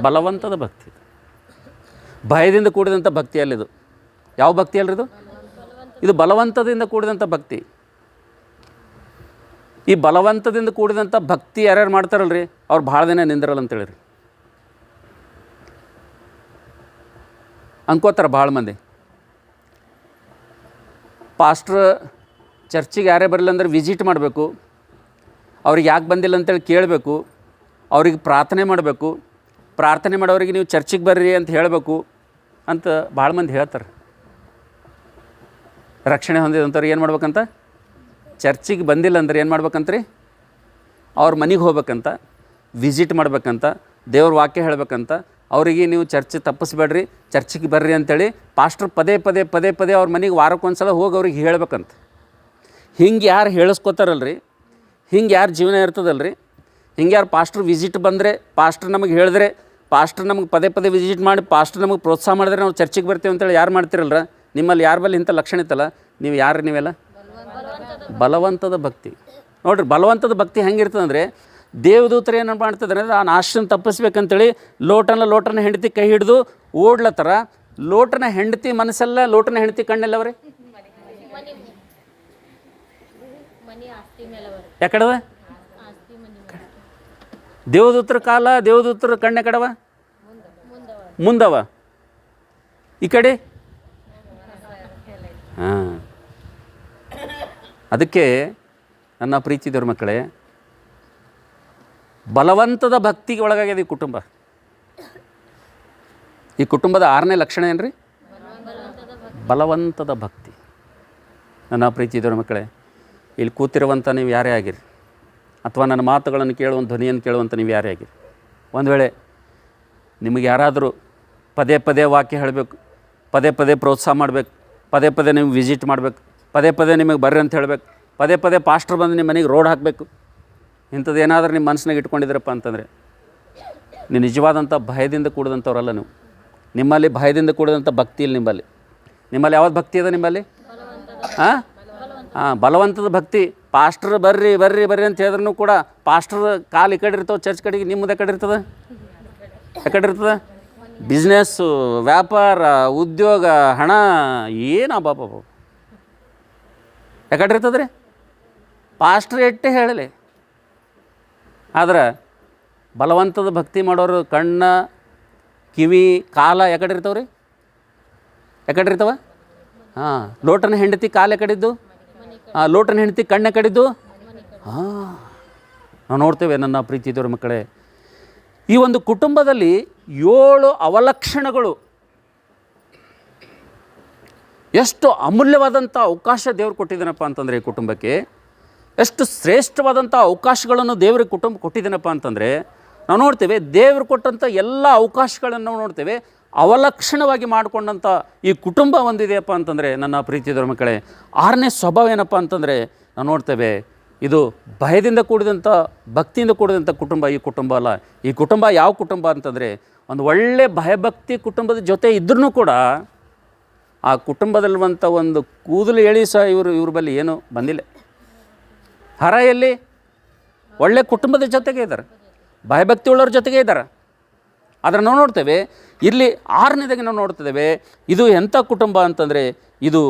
ಬಲವಂತದ ಭಕ್ತಿ, ಭಯದಿಂದ ಕೂಡಿದಂಥ ಭಕ್ತಿ ಅಲ್ಲಿದು. ಯಾವ ಭಕ್ತಿ ಅಲ್ರಿ ಇದು? ಇದು ಬಲವಂತದಿಂದ ಕೂಡಿದಂಥ ಭಕ್ತಿ. ಈ ಬಲವಂತದಿಂದ ಕೂಡಿದಂಥ ಭಕ್ತಿ ಯಾರ್ಯಾರು ಮಾಡ್ತಾರಲ್ರಿ ಅವ್ರು ಭಾಳ ದಿನ ನಿಂದಿರಲ್ಲ ಅಂತೇಳಿರಿ ಅನ್ಕೋತಾರೆ ಭಾಳ ಮಂದಿ. ಪಾಸ್ಟ್ರ್ ಚರ್ಚಿಗೆ ಯಾರೇ ಬರಲಿಲ್ಲ ಅಂದ್ರೆ ವಿಸಿಟ್ ಮಾಡಬೇಕು, ಅವ್ರಿಗೆ ಯಾಕೆ ಬಂದಿಲ್ಲ ಅಂತೇಳಿ ಕೇಳಬೇಕು, ಅವ್ರಿಗೆ ಪ್ರಾರ್ಥನೆ ಮಾಡಬೇಕು, ಪ್ರಾರ್ಥನೆ ಮಾಡೋರಿಗೆ ನೀವು ಚರ್ಚಿಗೆ ಬರ್ರಿ ಅಂತ ಹೇಳಬೇಕು ಅಂತ ಭಾಳ ಮಂದಿ ಹೇಳ್ತಾರೆ. ರಕ್ಷಣೆ ಹೊಂದಿದಂಥವ್ರು ಏನು ಮಾಡ್ಬೇಕಂತ, ಚರ್ಚಿಗೆ ಬಂದಿಲ್ಲ ಅಂದ್ರೆ ಏನು ಮಾಡ್ಬೇಕಂತ್ರಿ, ಅವ್ರ ಮನೆಗೆ ಹೋಗ್ಬೇಕಂತ, ವಿಸಿಟ್ ಮಾಡ್ಬೇಕಂತ, ದೇವ್ರ ವಾಕ್ಯ ಹೇಳಬೇಕಂತ, ಅವರಿಗೆ ನೀವು ಚರ್ಚ್ ತಪ್ಪಿಸ್ಬೇಡ್ರಿ, ಚರ್ಚಿಗೆ ಬರ್ರಿ ಅಂತೇಳಿ ಪಾಸ್ಟ್ರ್ ಪದೇ ಪದೇ ಪದೇ ಪದೇ ಅವ್ರ ಮನೆಗೆ ವಾರಕ್ಕೊಂದ್ಸಲ ಹೋಗಿ ಅವ್ರಿಗೆ ಹೇಳ್ಬೇಕಂತ. ಹಿಂಗೆ ಯಾರು ಹೇಳಿಸ್ಕೋತಾರಲ್ರಿ, ಹಿಂಗೆ ಯಾರು ಜೀವನ ಇರ್ತದಲ್ರಿ, ಹಿಂಗೆ ಯಾರು ಪಾಸ್ಟ್ರ್ ವಿಸಿಟ್ ಬಂದರೆ, ಪಾಸ್ಟ್ರ್ ನಮಗೆ ಹೇಳಿದ್ರೆ, ಪಾಸ್ಟ್ರ್ ನಮಗೆ ಪದೇ ಪದೇ ವಿಸಿಟ್ ಮಾಡಿ ಪಾಸ್ಟ್ರ್ ನಮಗೆ ಪ್ರೋತ್ಸಾಹ ಮಾಡಿದ್ರೆ ನಾವು ಚರ್ಚಿಗೆ ಬರ್ತೀವಿ ಅಂತೇಳಿ ಯಾರು ಮಾಡ್ತಿರಲ್ರ, ನಿಮ್ಮಲ್ಲಿ ಯಾರ ಬಲ್ಲಿ ಇಂಥ ಲಕ್ಷಣ ಇತ್ತಲ್ಲ, ನೀವು ಯಾರು ನೀವೆಲ್ಲ ಬಲವಂತದ ಭಕ್ತಿ. ನೋಡಿರಿ, ಬಲವಂತದ ಭಕ್ತಿ ಹೆಂಗಿರ್ತದೆ ಅಂದರೆ, ದೇವದೂತರು ಏನು ಮಾಡ್ತಿದ್ರೆ ಆ ನಾಶನ ತಪ್ಪಿಸ್ಬೇಕಂತೇಳಿ ಲೋಟನ ಹೆಂಡತಿ ಕೈ ಹಿಡಿದು ಓಡ್ಲತ್ತಾರ. ಲೋಟನ ಹೆಂಡತಿ ಮನಸ್ಸೆಲ್ಲ ಲೋಟನ ಹೆಂಡತಿ ಕಣ್ಣೆಲ್ಲವ್ರಿ ಯಾಕಡವ, ದೇವದೂತರ ಕಾಲ, ದೇವದೂತರ ಕಣ್ಣೆ ಕಡವ ಮುಂದವ, ಈ ಕಡೆ. ಹಾಂ, ಅದಕ್ಕೆ ನನ್ನ ಪ್ರೀತಿ ದೇವ್ರ ಮಕ್ಕಳೇ, ಬಲವಂತದ ಭಕ್ತಿಗೆ ಒಳಗಾಗ್ಯದ ಈ ಕುಟುಂಬ. ಈ ಕುಟುಂಬದ 6ನೇ ಲಕ್ಷಣ ಏನು ರೀ? ಬಲವಂತದ ಭಕ್ತಿ. ನನ್ನ ಪ್ರೀತಿ ದೇವ್ರ ಮಕ್ಕಳೇ, ಇಲ್ಲಿ ಕೂತಿರುವಂಥ ನೀವು ಯಾರೇ ಆಗಿರಿ, ಅಥವಾ ನನ್ನ ಮಾತುಗಳನ್ನು ಕೇಳುವಂಥ, ಧ್ವನಿಯನ್ನು ಕೇಳುವಂಥ ನೀವು ಯಾರೇ ಆಗಿರಿ, ಒಂದು ವೇಳೆ ನಿಮಗೆ ಯಾರಾದರೂ ಪದೇ ಪದೇ ವಾಕ್ಯ ಹೇಳಬೇಕು, ಪದೇ ಪದೇ ಪ್ರೋತ್ಸಾಹ ಮಾಡಬೇಕು, ಪದೇ ಪದೇ ನೀವು ವಿಸಿಟ್ ಮಾಡಬೇಕು, ಪದೇ ಪದೇ ನಿಮಗೆ ಬರ್ರಿ ಅಂತ ಹೇಳಬೇಕು, ಪದೇ ಪದೇ ಪಾಸ್ಟ್ರ್ ಬಂದು ನಿಮ್ಮ ಮನೆಗೆ ರೋಡ್ ಹಾಕಬೇಕು, ಇಂಥದ್ದು ಏನಾದರೂ ನಿಮ್ಮ ಮನಸ್ಸಿನಾಗ ಇಟ್ಕೊಂಡಿದ್ರಪ್ಪ ಅಂತಂದರೆ ನೀವು ನಿಜವಾದಂಥ ಭಯದಿಂದ ಕೂಡಿದಂಥವ್ರಲ್ಲ. ನೀವು ನಿಮ್ಮಲ್ಲಿ ಭಯದಿಂದ ಕೂಡಿದಂಥ ಭಕ್ತಿ ಇಲ್ಲ. ನಿಮ್ಮಲ್ಲಿ ಯಾವ್ದು ಭಕ್ತಿ ಇದೆ ನಿಮ್ಮಲ್ಲಿ? ಹಾಂ, ಬಲವಂತದ ಭಕ್ತಿ. ಪಾಸ್ಟ್ರ್ ಬರ್ರಿ ಬರ್ರಿ ಬರ್ರಿ ಅಂತ ಹೇಳಿದ್ರೂ ಕೂಡ ಪಾಸ್ಟ್ರ್ ಕಾಲು ಈ ಕಡೆ ಇರ್ತಾವೆ, ಚರ್ಚ್ ಕಡೆಗೆ, ನಿಮ್ಮದು ಕಡೆ ಇರ್ತದೆ, ಯಾಕಡೆ ಇರ್ತದೆ? ಬಿಸ್ನೆಸ್ಸು, ವ್ಯಾಪಾರ, ಉದ್ಯೋಗ, ಹಣ, ಏನು ಬಾಬಾ ಯಾಕಡೆ ಇರ್ತದೆ ರೀ? ಪಾಸ್ಟ್ರ್ ಎಟ್ಟೆ ಹೇಳಲಿ. ಆದ್ರೆ ಬಲವಂತದ ಭಕ್ತಿ ಮಾಡೋರು ಕಣ್ಣ, ಕಿವಿ, ಕಾಲ ಯಾಕಡೆ ಇರ್ತಾವ್ರಿ? ಯಾಕಡೆ ಇರ್ತಾವ? ಹಾಂ, ಲೋಟನ ಹೆಂಡತಿ ಕಾಲು ಯಾಕಡಿದ್ದು? ಲೋಟನ ಹೆಂಡತಿ ಕಣ್ಣೆ ಕಡಿದ್ದು. ಹಾಂ, ನಾವು ನೋಡ್ತೇವೆ ನನ್ನ ಪ್ರೀತಿ ದೇವ್ರ ಮಕ್ಕಳೇ, ಈ ಒಂದು ಕುಟುಂಬದಲ್ಲಿ 7 ಅವಲಕ್ಷಣಗಳು, ಎಷ್ಟು ಅಮೂಲ್ಯವಾದಂಥ ಅವಕಾಶ ದೇವ್ರು ಕೊಟ್ಟಿದ್ದಾನಪ್ಪ ಅಂತಂದರೆ ಈ ಕುಟುಂಬಕ್ಕೆ, ಎಷ್ಟು ಶ್ರೇಷ್ಠವಾದಂಥ ಅವಕಾಶಗಳನ್ನು ದೇವ್ರಿಗೆ ಕುಟುಂಬ ಕೊಟ್ಟಿದ್ದೀನಪ್ಪ ಅಂತಂದರೆ ನಾವು ನೋಡ್ತೇವೆ. ದೇವರು ಕೊಟ್ಟಂಥ ಎಲ್ಲ ಅವಕಾಶಗಳನ್ನು ನಾವು ನೋಡ್ತೇವೆ. ಅವಲಕ್ಷಣವಾಗಿ ಮಾಡಿಕೊಂಡಂಥ ಈ ಕುಟುಂಬ ಒಂದಿದೆಯಪ್ಪ ಅಂತಂದರೆ ನನ್ನ ಪ್ರೀತಿಯ ಮಕ್ಕಳೇ, 6ನೇ ಸ್ವಭಾವ ಏನಪ್ಪ ಅಂತಂದರೆ ನಾವು ನೋಡ್ತೇವೆ, ಇದು ಭಯದಿಂದ ಕೂಡಿದಂಥ, ಭಕ್ತಿಯಿಂದ ಕೂಡಿದಂಥ ಕುಟುಂಬ ಈ ಕುಟುಂಬ ಅಲ್ಲ. ಈ ಕುಟುಂಬ ಯಾವ ಕುಟುಂಬ ಅಂತಂದರೆ, ಒಂದು ಒಳ್ಳೆ ಭಯಭಕ್ತಿ ಕುಟುಂಬದ ಜೊತೆ ಇದ್ರೂ ಕೂಡ ಆ ಕುಟುಂಬದಲ್ಲಿರುವಂಥ ಒಂದು ಕೂದಲು ಎಳಿ ಸಹ ಇವ್ರ ಬಳಿ ಏನೂ ಬಂದಿಲ್ಲ. ಹರ ಎಲ್ಲಿ? ಒಳ್ಳೆ ಕುಟುಂಬದ ಜೊತೆಗೆ ಇದ್ದಾರೆ, ಭಯಭಕ್ತಿ ಉಳ್ಳವ್ರ ಜೊತೆಗೆ ಇದ್ದಾರೆ. ಆದರೆ ನಾವು ನೋಡ್ತೇವೆ ಇಲ್ಲಿ 6ನೇದಾಗಿ ನಾವು ನೋಡ್ತಿದ್ದೇವೆ, ಇದು ಎಂಥ ಕುಟುಂಬ ಅಂತಂದರೆ ಇದು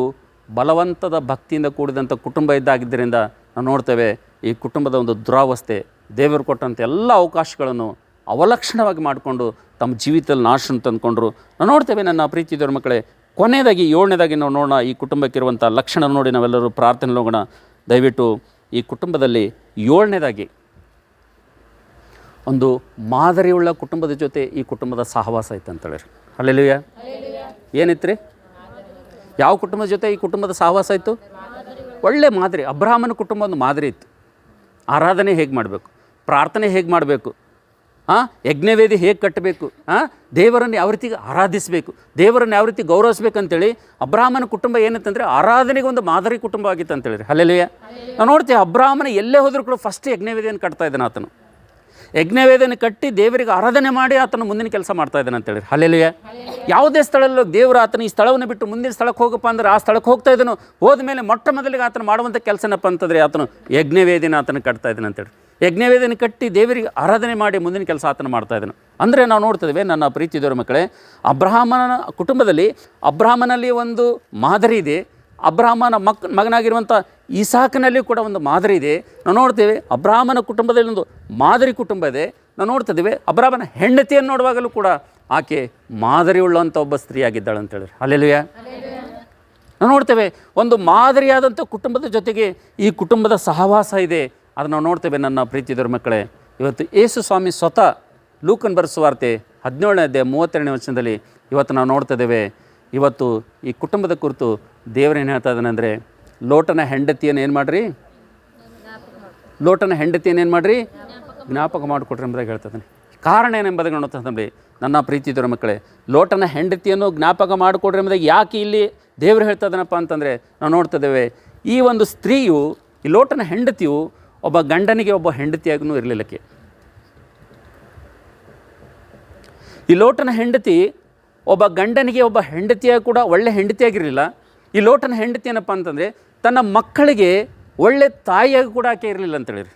ಬಲವಂತದ ಭಕ್ತಿಯಿಂದ ಕೂಡಿದಂಥ ಕುಟುಂಬ ಇದ್ದಾಗಿದ್ದರಿಂದ ನಾವು ನೋಡ್ತೇವೆ ಈ ಕುಟುಂಬದ ಒಂದು ದುರಾವಸ್ಥೆ, ದೇವರು ಕೊಟ್ಟಂಥ ಎಲ್ಲ ಅವಕಾಶಗಳನ್ನು ಅವಲಕ್ಷಣವಾಗಿ ಮಾಡಿಕೊಂಡು ತಮ್ಮ ಜೀವಿತದಲ್ಲಿ ನಾಶನ ತಂದುಕೊಂಡ್ರು. ನಾವು ನೋಡ್ತೇವೆ ನನ್ನ ಪ್ರೀತಿದವ್ರ ಮಕ್ಕಳೇ. ಕೊನೆಯದಾಗಿ 7ನೇದಾಗಿ ನಾವು ನೋಡೋಣ, ಈ ಕುಟುಂಬಕ್ಕಿರುವಂಥ ಲಕ್ಷಣ ನೋಡಿ ನಾವೆಲ್ಲರೂ ಪ್ರಾರ್ಥನೆ ಹೋಗೋಣ. ದಯವಿಟ್ಟು ಈ ಕುಟುಂಬದಲ್ಲಿ 7ನೇದಾಗಿ ಒಂದು ಮಾದರಿಯುಳ್ಳ ಕುಟುಂಬದ ಜೊತೆ ಈ ಕುಟುಂಬದ ಸಹವಾಸ ಐತೆ ಅಂತೇಳಿ. ಹಲ್ಲೆಲೂಯಾ. ಏನಿತ್ತು ರೀ? ಯಾವ ಕುಟುಂಬದ ಜೊತೆ ಈ ಕುಟುಂಬದ ಸಹವಾಸ ಇತ್ತು? ಒಳ್ಳೆ ಮಾದರಿ. ಅಬ್ರಹಾಮನ ಕುಟುಂಬ ಒಂದು ಮಾದರಿ ಇತ್ತು. ಆರಾಧನೆ ಹೇಗೆ ಮಾಡಬೇಕು, ಪ್ರಾರ್ಥನೆ ಹೇಗೆ ಮಾಡಬೇಕು, ಯಜ್ಞವೇದಿ ಹೇಗೆ ಕಟ್ಟಬೇಕು, ದೇವರನ್ನು ಯಾವ ರೀತಿ ಆರಾಧಿಸಬೇಕು, ದೇವರನ್ನು ಯಾವ ರೀತಿ ಗೌರವಿಸ್ಬೇಕಂತೇಳಿ ಅಬ್ರಹಾಮನ ಕುಟುಂಬ ಏನಂತಂದರೆ ಆರಾಧನೆಗೆ ಒಂದು ಮಾದರಿ ಕುಟುಂಬ ಆಗಿತ್ತು ಅಂತೇಳಿರಿ. ಹಲ್ಲೆಲೂಯಾ. ನಾವು ನೋಡ್ತೀವಿ ಅಬ್ರಹಾಮನ ಎಲ್ಲೇ ಹೋದರೂ ಕೂಡ ಫಸ್ಟ್ ಯಜ್ಞವೇದಿಯನ್ನು ಕಟ್ತಾ ಇದ್ದಾನೆ ಆತನು. ಯಜ್ಞವೇದಿಯನ್ನು ಕಟ್ಟಿ ದೇವರಿಗೆ ಆರಾಧನೆ ಮಾಡಿ ಆತನು ಮುಂದಿನ ಕೆಲಸ ಮಾಡ್ತಾ ಇದ್ದಾನೆ ಅಂತೇಳಿ. ಹಲ್ಲೆಲೂಯಾ. ಯಾವುದೇ ಸ್ಥಳದಲ್ಲೂ ದೇವರು ಆತನ ಈ ಸ್ಥಳವನ್ನು ಬಿಟ್ಟು ಮುಂದಿನ ಸ್ಥಳಕ್ಕೆ ಹೋಗಪ್ಪ ಅಂದ್ರೆ ಆ ಸ್ಥಳಕ್ಕೆ ಹೋಗ್ತಾ ಇದ್ದನು. ಹೋದ ಮೇಲೆ ಮೊಟ್ಟ ಮೊದಲಿಗೆ ಆತನು ಮಾಡುವಂಥ ಕೆಲಸನಪ್ಪ ಅಂತಂದರೆ ಆತನು ಯಜ್ಞವೇದಿನ ಆತನ ಕಟ್ತಾ ಇದ್ದಾನೆ ಅಂತೇಳಿ. ಯಜ್ಞವೇದಿನ ಕಟ್ಟಿ ದೇವರಿಗೆ ಆರಾಧನೆ ಮಾಡಿ ಮುಂದಿನ ಕೆಲಸ ಆತನ ಮಾಡ್ತಾ ಇದ್ದಾನೆ. ಅಂದರೆ ನಾವು ನೋಡ್ತಿದ್ದೇವೆ ನನ್ನ ಪ್ರೀತಿದವರ ಮಕ್ಕಳೇ, ಅಬ್ರಹಾಮನ ಕುಟುಂಬದಲ್ಲಿ ಅಬ್ರಹಾಮನಲ್ಲಿ ಒಂದು ಮಾದರಿ ಇದೆ. ಅಬ್ರಹಾಮನ ಮಗನಾಗಿರುವಂಥ ಇಸಾಕನಲ್ಲಿ ಕೂಡ ಒಂದು ಮಾದರಿ ಇದೆ. ನಾವು ನೋಡ್ತೇವೆ ಅಬ್ರಹಾಮನ ಕುಟುಂಬದಲ್ಲಿ ಒಂದು ಮಾದರಿ ಕುಟುಂಬ ಇದೆ. ನಾವು ನೋಡ್ತಿದ್ದೇವೆ ಅಬ್ರಹಾಮನ ಹೆಂಡತಿಯನ್ನು ನೋಡುವಾಗಲೂ ಕೂಡ ಆಕೆ ಮಾದರಿ ಉಳ್ಳಂಥ ಒಬ್ಬ ಸ್ತ್ರೀಯಾಗಿದ್ದಾಳೆ ಅಂತೇಳಿ. ಹಲ್ಲೆಲೂಯಾ. ನಾವು ನೋಡ್ತೇವೆ ಒಂದು ಮಾದರಿಯಾದಂಥ ಕುಟುಂಬದ ಜೊತೆಗೆ ಈ ಕುಟುಂಬದ ಸಹವಾಸ ಇದೆ. ಅದು ನಾವು ನೋಡ್ತೇವೆ ನನ್ನ ಪ್ರೀತಿದವರ ಮಕ್ಕಳೇ. ಇವತ್ತು ಯೇಸು ಸ್ವಾಮಿ ಸ್ವತಃ ಲೂಕನ ಬರೆಸುವಾರ್ತೆ 17ನೇ ಅಧ್ಯಾಯ 32ನೇ ವಚನದಲ್ಲಿ ಇವತ್ತು ನಾವು ನೋಡ್ತಿದ್ದೇವೆ. ಇವತ್ತು ಈ ಕುಟುಂಬದ ಕುರಿತು ದೇವರೇನು ಹೇಳ್ತಾ ಇದ್ದಾನೆ ಅಂದರೆ, ಲೋಟನ ಹೆಂಡತಿಯನ್ನು ಏನು ಮಾಡಿರಿ, ಲೋಟನ ಹೆಂಡತಿಯನ್ನು ಏನು ಮಾಡಿರಿ, ಜ್ಞಾಪಕ ಮಾಡಿಕೊಟ್ರಿ ಎಂಬುದಾಗಿ ಹೇಳ್ತಾ ಇದ್ದಾನೆ. ಕಾರಣ ಏನೆಂಬುದಾಗಿ ನೋಡ್ತಂದ್ರೆ ನನ್ನ ಪ್ರೀತಿದವರ ಮಕ್ಕಳೇ, ಲೋಟನ ಹೆಂಡತಿಯನ್ನು ಜ್ಞಾಪಕ ಮಾಡಿಕೊಡ್ರಿ ಎಂಬುದಾಗಿ ಯಾಕೆ ಇಲ್ಲಿ ದೇವರು ಹೇಳ್ತಾ ಇದ್ದಾನಪ್ಪ ಅಂತಂದರೆ, ನಾವು ನೋಡ್ತಿದ್ದೇವೆ ಈ ಒಂದು ಸ್ತ್ರೀಯು, ಈ ಲೋಟನ ಹೆಂಡತಿಯು ಒಬ್ಬ ಗಂಡನಿಗೆ ಒಬ್ಬ ಹೆಂಡತಿಯಾಗೂ ಇರಲಿಲ್ಲಕ್ಕೆ. ಈ ಲೋಟನ ಹೆಂಡತಿ ಒಬ್ಬ ಗಂಡನಿಗೆ ಒಬ್ಬ ಹೆಂಡತಿಯಾಗಿ ಕೂಡ ಒಳ್ಳೆ ಹೆಂಡತಿಯಾಗಿರಲಿಲ್ಲ. ಈ ಲೋಟನ ಹೆಂಡತಿ ಏನಪ್ಪ ಅಂತಂದರೆ ತನ್ನ ಮಕ್ಕಳಿಗೆ ಒಳ್ಳೆ ತಾಯಿಯಾಗಿ ಕೂಡ ಆಕೆ ಇರಲಿಲ್ಲ ಅಂತೇಳಿರಿ.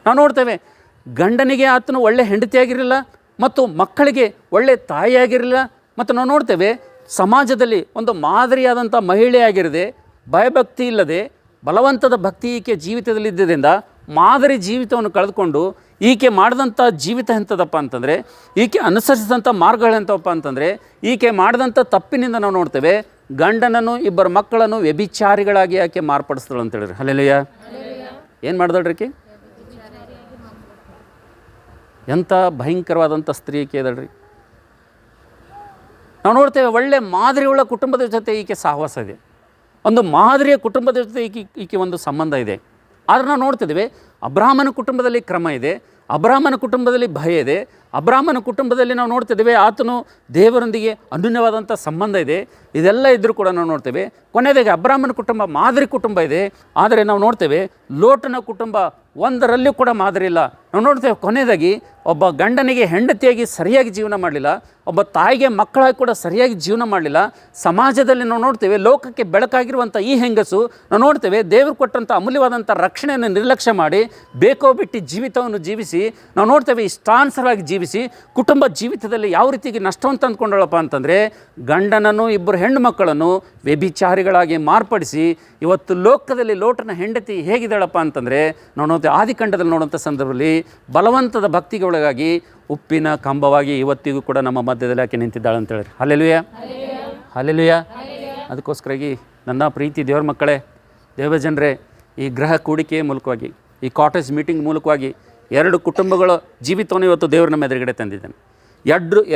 ನಾವು ನೋಡ್ತೇವೆ ಗಂಡನಿಗೆ ಆತನು ಒಳ್ಳೆ ಹೆಂಡತಿಯಾಗಿರಲಿಲ್ಲ ಮತ್ತು ಮಕ್ಕಳಿಗೆ ಒಳ್ಳೆ ತಾಯಿಯಾಗಿರಲಿಲ್ಲ. ಮತ್ತು ನಾವು ನೋಡ್ತೇವೆ ಸಮಾಜದಲ್ಲಿ ಒಂದು ಮಾದರಿಯಾದಂಥ ಮಹಿಳೆಯಾಗಿರದೆ, ಭಯಭಕ್ತಿ ಇಲ್ಲದೆ, ಬಲವಂತದ ಭಕ್ತಿ ಈಕೆ ಜೀವಿತದಲ್ಲಿದ್ದರಿಂದ ಮಾದರಿ ಜೀವಿತವನ್ನು ಕಳೆದುಕೊಂಡು ಈಕೆ ಮಾಡಿದಂಥ ಜೀವಿತ ಎಂಥದಪ್ಪ ಅಂತಂದರೆ, ಈಕೆ ಅನುಸರಿಸಿದಂಥ ಮಾರ್ಗಗಳೆಂಥವಪ್ಪ ಅಂತಂದರೆ, ಈಕೆ ಮಾಡಿದಂಥ ತಪ್ಪಿನಿಂದ ನಾವು ನೋಡ್ತೇವೆ ಗಂಡನನ್ನು ಇಬ್ಬರು ಮಕ್ಕಳನ್ನು ವ್ಯಭಿಚಾರಿಗಳಾಗಿ ಆಕೆ ಮಾರ್ಪಡಿಸ್ತಾಳೆ ಅಂತೇಳಿರಿ. ಹಲ್ಲೆಲೂಯಾ. ಏನು ಮಾಡಿದಳ್ರಿ ಈಕೆ? ಎಂಥ ಭಯಂಕರವಾದಂಥ ಸ್ತ್ರೀ ಈಕೆ ಇದಳ್ರಿ. ನಾವು ನೋಡ್ತೇವೆ ಒಳ್ಳೆ ಮಾದರಿಯುಳ್ಳ ಕುಟುಂಬದ ಜೊತೆ ಈಕೆ ಸಹವಾಸ ಇದೆ. ಒಂದು ಮಾದರಿಯ ಕುಟುಂಬದ ಜೊತೆ ಈಕೆ ಒಂದು ಸಂಬಂಧ ಇದೆ. ಆದರೆ ನಾವು ನೋಡ್ತಿದ್ದೇವೆ ಅಬ್ರಹಾಮನ ಕುಟುಂಬದಲ್ಲಿ ಕ್ರಮ ಇದೆ, ಅಬ್ರಹಾಮನ ಕುಟುಂಬದಲ್ಲಿ ಭಯ ಇದೆ, ಅಬ್ರಹಾಮನ ಕುಟುಂಬದಲ್ಲಿ ನಾವು ನೋಡ್ತಿದ್ದೇವೆ ಆತನು ದೇವರೊಂದಿಗೆ ಅನ್ಯೋನ್ಯವಾದಂಥ ಸಂಬಂಧ ಇದೆ. ಇದೆಲ್ಲ ಇದ್ದರೂ ಕೂಡ ನಾವು ನೋಡ್ತೇವೆ ಕೊನೆಯದಾಗಿ ಅಬ್ರಹಾಮನ ಕುಟುಂಬ ಮಾದರಿ ಕುಟುಂಬ ಇದೆ. ಆದರೆ ನಾವು ನೋಡ್ತೇವೆ ಲೋಟನ ಕುಟುಂಬ ಒಂದರಲ್ಲೂ ಕೂಡ ಮಾದರಿ ಇಲ್ಲ. ನಾವು ನೋಡ್ತೇವೆ ಕೊನೆಯದಾಗಿ ಒಬ್ಬ ಗಂಡನಿಗೆ ಹೆಂಡತಿಯಾಗಿ ಸರಿಯಾಗಿ ಜೀವನ ಮಾಡಲಿಲ್ಲ, ಒಬ್ಬ ತಾಯಿಗೆ ಮಕ್ಕಳಾಗಿ ಕೂಡ ಸರಿಯಾಗಿ ಜೀವನ ಮಾಡಲಿಲ್ಲ. ಸಮಾಜದಲ್ಲಿ ನಾವು ನೋಡ್ತೇವೆ ಲೋಕಕ್ಕೆ ಬೆಳಕಾಗಿರುವಂಥ ಈ ಹೆಂಗಸು ನಾವು ನೋಡ್ತೇವೆ ದೇವರು ಕೊಟ್ಟಂಥ ಅಮೂಲ್ಯವಾದಂಥ ರಕ್ಷಣೆಯನ್ನು ನಿರ್ಲಕ್ಷ್ಯ ಮಾಡಿ ಬೇಕೋ ಬಿಟ್ಟು ಜೀವಿತವನ್ನು ಜೀವಿಸಿ ನಾವು ನೋಡ್ತೇವೆ ಇಷ್ಟಾನುಸಾರವಾಗಿ ಜೀವಿಸಿ ಕುಟುಂಬ ಜೀವಿತದಲ್ಲಿ ಯಾವ ರೀತಿಗೆ ನಷ್ಟವನ್ನು ತಂದುಕೊಂಡಳಪ್ಪ ಅಂತಂದರೆ, ಗಂಡನನ್ನು ಇಬ್ಬರು ಹೆಣ್ಣು ಮಕ್ಕಳನ್ನು ವ್ಯಭಿಚಾರಿಗಳಾಗಿ ಮಾರ್ಪಡಿಸಿ ಇವತ್ತು ಲೋಕದಲ್ಲಿ ಲೋಟನ ಹೆಂಡತಿ ಹೇಗಿದ್ದಾಳಪ್ಪ ಅಂತಂದರೆ, ನಾವು ನೋಡ್ತೇವೆ ಆದಿಕಾಂಡದಲ್ಲಿ ನೋಡುವಂಥ ಸಂದರ್ಭದಲ್ಲಿ ಬಲವಂತದ ಭಕ್ತಿಗೆ ಒಳಗಾಗಿ ಉಪ್ಪಿನ ಕಂಬವಾಗಿ ಇವತ್ತಿಗೂ ಕೂಡ ನಮ್ಮ ಮಧ್ಯದಲ್ಲಿ ಆಕೆ ನಿಂತಿದ್ದಾಳೆ ಅಂತೇಳಿ. Hallelujah, hallelujah. ಅದಕ್ಕೋಸ್ಕರಾಗಿ ನನ್ನ ಪ್ರೀತಿ ದೇವರ ಮಕ್ಕಳೇ, ದೇವಜನರೇ, ಈ ಗೃಹ ಕೂಡಿಕೆ ಮೂಲಕವಾಗಿ, ಈ ಕಾಟೇಜ್ ಮೀಟಿಂಗ್ ಮೂಲಕವಾಗಿ 2 ಕುಟುಂಬಗಳ ಜೀವಿತವನ್ನು ಇವತ್ತು ದೇವರು ನಮ್ಮ ಎದುರುಗಡೆ ತಂದಿದ್ದಾನೆ.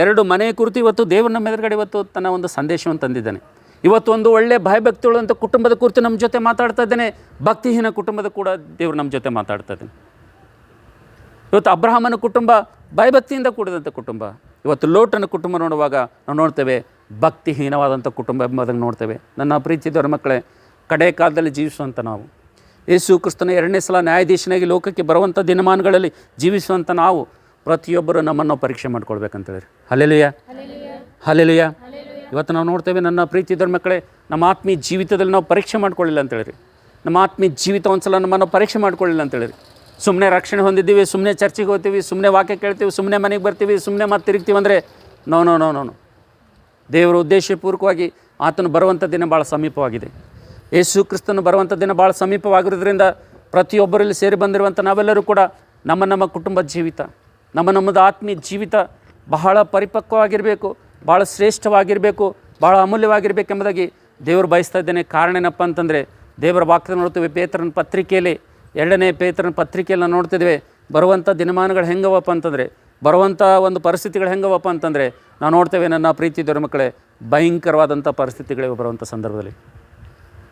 ಎರಡು ಮನೆ ಕುರಿತು ಇವತ್ತು ದೇವರು ನಮ್ಮ ಎದುರುಗಡೆ ಇವತ್ತು ತನ್ನ ಒಂದು ಸಂದೇಶವನ್ನು ತಂದಿದ್ದಾನೆ. ಇವತ್ತು ಒಂದು ಒಳ್ಳೆ ಭಯಭಕ್ತಿಯುಳ್ಳಂಥ ಕುಟುಂಬದ ಕುರಿತು ನಮ್ಮ ಜೊತೆ ಮಾತಾಡ್ತಾ ಇದ್ದೇನೆ. ಭಕ್ತಿಹೀನ ಕುಟುಂಬದ ಕೂಡ ದೇವರು ನಮ್ಮ ಜೊತೆ ಮಾತಾಡ್ತಾ ಇದ್ದಾನೆ. ಇವತ್ತು ಅಬ್ರಹಾಮನ ಕುಟುಂಬ ಭಯಭಕ್ತಿಯಿಂದ ಕೂಡಿದಂಥ ಕುಟುಂಬ. ಇವತ್ತು ಲೋಟನ ಕುಟುಂಬ ನೋಡುವಾಗ ನಾವು ನೋಡ್ತೇವೆ ಭಕ್ತಿಹೀನವಾದಂಥ ಕುಟುಂಬ ಎಂಬುದನ್ನು ನೋಡ್ತೇವೆ. ನನ್ನ ಪ್ರೀತಿದವರ ಮಕ್ಕಳೇ, ಕಡೆ ಕಾಲದಲ್ಲಿ ಜೀವಿಸುವಂಥ ನಾವು, ಯೇಸು ಕ್ರಿಸ್ತನ 2ನೇ ಸಲ ನ್ಯಾಯಾಧೀಶನಾಗಿ ಲೋಕಕ್ಕೆ ಬರುವಂಥ ದಿನಮಾನಗಳಲ್ಲಿ ಜೀವಿಸುವಂಥ ನಾವು ಪ್ರತಿಯೊಬ್ಬರು ನಮ್ಮನ್ನು ಪರೀಕ್ಷೆ ಮಾಡ್ಕೊಳ್ಬೇಕಂತೇಳಿ. Hallelujah, hallelujah. ಇವತ್ತು ನಾವು ನೋಡ್ತೇವೆ ನನ್ನ ಪ್ರೀತಿದವರ ಮಕ್ಕಳೇ, ನಮ್ಮ ಆತ್ಮೀಯ ಜೀವಿತದಲ್ಲಿ ನಾವು ಪರೀಕ್ಷೆ ಮಾಡ್ಕೊಳ್ಳಿಲ್ಲ ಅಂತೇಳಿರಿ. ನಮ್ಮ ಆತ್ಮೀಯ ಜೀವಿತ ಒಂದು ಸಲ ನಮ್ಮನ್ನು ಪರೀಕ್ಷೆ ಮಾಡ್ಕೊಳ್ಳಿಲ್ಲ ಅಂತೇಳಿರಿ. ಸುಮ್ಮನೆ ರಕ್ಷಣೆ ಹೊಂದಿದ್ದೀವಿ, ಸುಮ್ಮನೆ ಚರ್ಚಿಗೆ ಹೋಗ್ತೀವಿ, ಸುಮ್ಮನೆ ವಾಕ್ಯ ಕೇಳ್ತೀವಿ, ಸುಮ್ಮನೆ ಮನೆಗೆ ಬರ್ತೀವಿ, ಸುಮ್ಮನೆ ಮತ್ತೆ ತಿರುಗ್ತೀವಿ ಅಂದರೆ ನೋ ನೋ ನೋ ನೋ ದೇವರ ಉದ್ದೇಶಪೂರ್ವಕವಾಗಿ ಆತನು ಬರುವಂಥ ದಿನ ಭಾಳ ಸಮೀಪವಾಗಿದೆ. ಯೇಸು ಕ್ರಿಸ್ತನು ಬರುವಂಥ ದಿನ ಭಾಳ ಸಮೀಪವಾಗಿರೋದ್ರಿಂದ ಪ್ರತಿಯೊಬ್ಬರಲ್ಲಿ ಸೇರಿ ಬಂದಿರುವಂಥ ನಾವೆಲ್ಲರೂ ಕೂಡ ನಮ್ಮ ಕುಟುಂಬ ಜೀವಿತ, ನಮ್ಮದು ಆತ್ಮೀಯ ಜೀವಿತ ಬಹಳ ಪರಿಪಕ್ವವಾಗಿರಬೇಕು, ಭಾಳ ಶ್ರೇಷ್ಠವಾಗಿರಬೇಕು, ಭಾಳ ಅಮೂಲ್ಯವಾಗಿರಬೇಕೆಂಬುದಾಗಿ ದೇವರು ಬಯಸ್ತಾ ಇದ್ದೇನೆ. ಕಾರಣ ಏನಪ್ಪ ಅಂತಂದರೆ, ದೇವರ ವಾಕ್ಯದಲ್ಲಿ ನೋಡ್ತೀವಿ, ಪೇತ್ರನ ಪತ್ರಿಕೆಯಲ್ಲಿ 2ನೇ ಪೇತ್ರನ ಪತ್ರಿಕೆಯಲ್ಲಿ ನಾವು ನೋಡ್ತಿದ್ದೇವೆ ಬರುವಂಥ ದಿನಮಾನಗಳು ಹೆಂಗವಪ್ಪ ಅಂತಂದರೆ, ಬರುವಂಥ ಒಂದು ಪರಿಸ್ಥಿತಿಗಳು ಹೆಂಗವಪ್ಪ ಅಂತಂದರೆ ನಾವು ನೋಡ್ತೇವೆ ನನ್ನ ಪ್ರೀತಿದವರ ಮಕ್ಕಳೇ, ಭಯಂಕರವಾದಂಥ ಪರಿಸ್ಥಿತಿಗಳಿಗೆ ಬರುವಂಥ ಸಂದರ್ಭದಲ್ಲಿ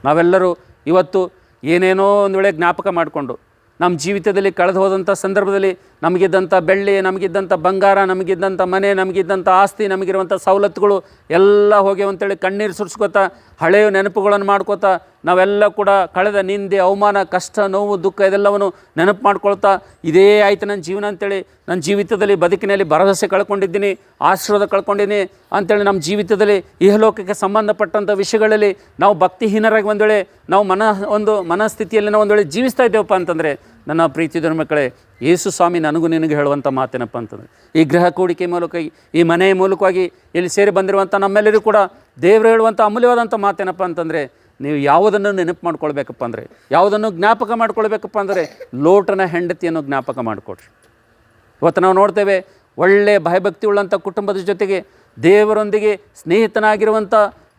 ನಾವೆಲ್ಲರೂ ಇವತ್ತು ಏನೇನೋ ಒಂದು ವೇಳೆ ಜ್ಞಾಪಕ ಮಾಡಿಕೊಂಡು ನಮ್ಮ ಜೀವಿತದಲ್ಲಿ ಕಳೆದು ಹೋದಂಥ ಸಂದರ್ಭದಲ್ಲಿ ನಮಗಿದ್ದಂಥ ಬೆಳ್ಳಿ, ನಮಗಿದ್ದಂಥ ಬಂಗಾರ, ನಮಗಿದ್ದಂಥ ಮನೆ, ನಮಗಿದ್ದಂಥ ಆಸ್ತಿ, ನಮಗಿರುವಂಥ ಸವಲತ್ತುಗಳು ಎಲ್ಲ ಹೋಗ್ಯಾವ ಅಂತೇಳಿ ಕಣ್ಣೀರು ಸುರಿಸ್ಕೋತಾ ಹಳೆಯ ನೆನಪುಗಳನ್ನು ಮಾಡ್ಕೋತಾ ನಾವೆಲ್ಲ ಕೂಡ ಕಳೆದ ನಿಂದೆ, ಅವಮಾನ, ಕಷ್ಟ, ನೋವು, ದುಃಖ ಇದೆಲ್ಲವನ್ನು ನೆನಪು ಮಾಡ್ಕೊಳ್ತಾ ಇದೇ ಆಯಿತು ನನ್ನ ಜೀವನ ಅಂತೇಳಿ ನನ್ನ ಜೀವಿತದಲ್ಲಿ ಬದುಕಿನಲ್ಲಿ ಭರವಸೆ ಕಳ್ಕೊಂಡಿದ್ದೀನಿ, ಆಶೀರ್ವಾದ ಕಳ್ಕೊಂಡಿದ್ದೀನಿ ಅಂಥೇಳಿ ನಮ್ಮ ಜೀವಿತದಲ್ಲಿ ಇಹಲೋಕಕ್ಕೆ ಸಂಬಂಧಪಟ್ಟಂಥ ವಿಷಯಗಳಲ್ಲಿ ನಾವು ಭಕ್ತಿಹೀನರಾಗಿ ಒಂದು ವೇಳೆ ನಾವು ಮನಸ್ಥಿತಿಯಲ್ಲಿ ನಾವು ಒಂದು ವೇಳೆ ಜೀವಿಸ್ತಾ ಇದ್ದೇವಪ್ಪ ಅಂತಂದರೆ ನನ್ನ ಪ್ರೀತಿ ಮಕ್ಕಳೇ, ಯೇಸು ಸ್ವಾಮಿ ನನಗೂ ನಿನಗೆ ಹೇಳುವಂಥ ಮಾತೇನಪ್ಪ ಅಂತಂದರೆ ಈ ಗೃಹ ಕೂಡಿಕೆ ಮೂಲಕವಾಗಿ ಈ ಮನೆಯ ಮೂಲಕವಾಗಿ ಇಲ್ಲಿ ಸೇರಿ ಬಂದಿರುವಂಥ ನಮ್ಮೆಲ್ಲರಿಗೂ ಕೂಡ ದೇವರು ಹೇಳುವಂಥ ಅಮೂಲ್ಯವಾದಂಥ ಮಾತೇನಪ್ಪ ಅಂತಂದರೆ ನೀವು ಯಾವುದನ್ನು ನೆನಪು ಮಾಡ್ಕೊಳ್ಬೇಕಪ್ಪ ಅಂದರೆ, ಯಾವುದನ್ನು ಜ್ಞಾಪಕ ಮಾಡ್ಕೊಳ್ಬೇಕಪ್ಪ ಅಂದರೆ ಲೋಟನ ಹೆಂಡತಿಯನ್ನು ಜ್ಞಾಪಕ ಮಾಡಿಕೊಡ್ರಿ. ಇವತ್ತು ನಾವು ನೋಡ್ತೇವೆ ಒಳ್ಳೆಯ ಭಯಭಕ್ತಿ ಉಳ್ಳಂಥ ಕುಟುಂಬದ ಜೊತೆಗೆ ದೇವರೊಂದಿಗೆ ಸ್ನೇಹಿತನಾಗಿರುವಂಥ,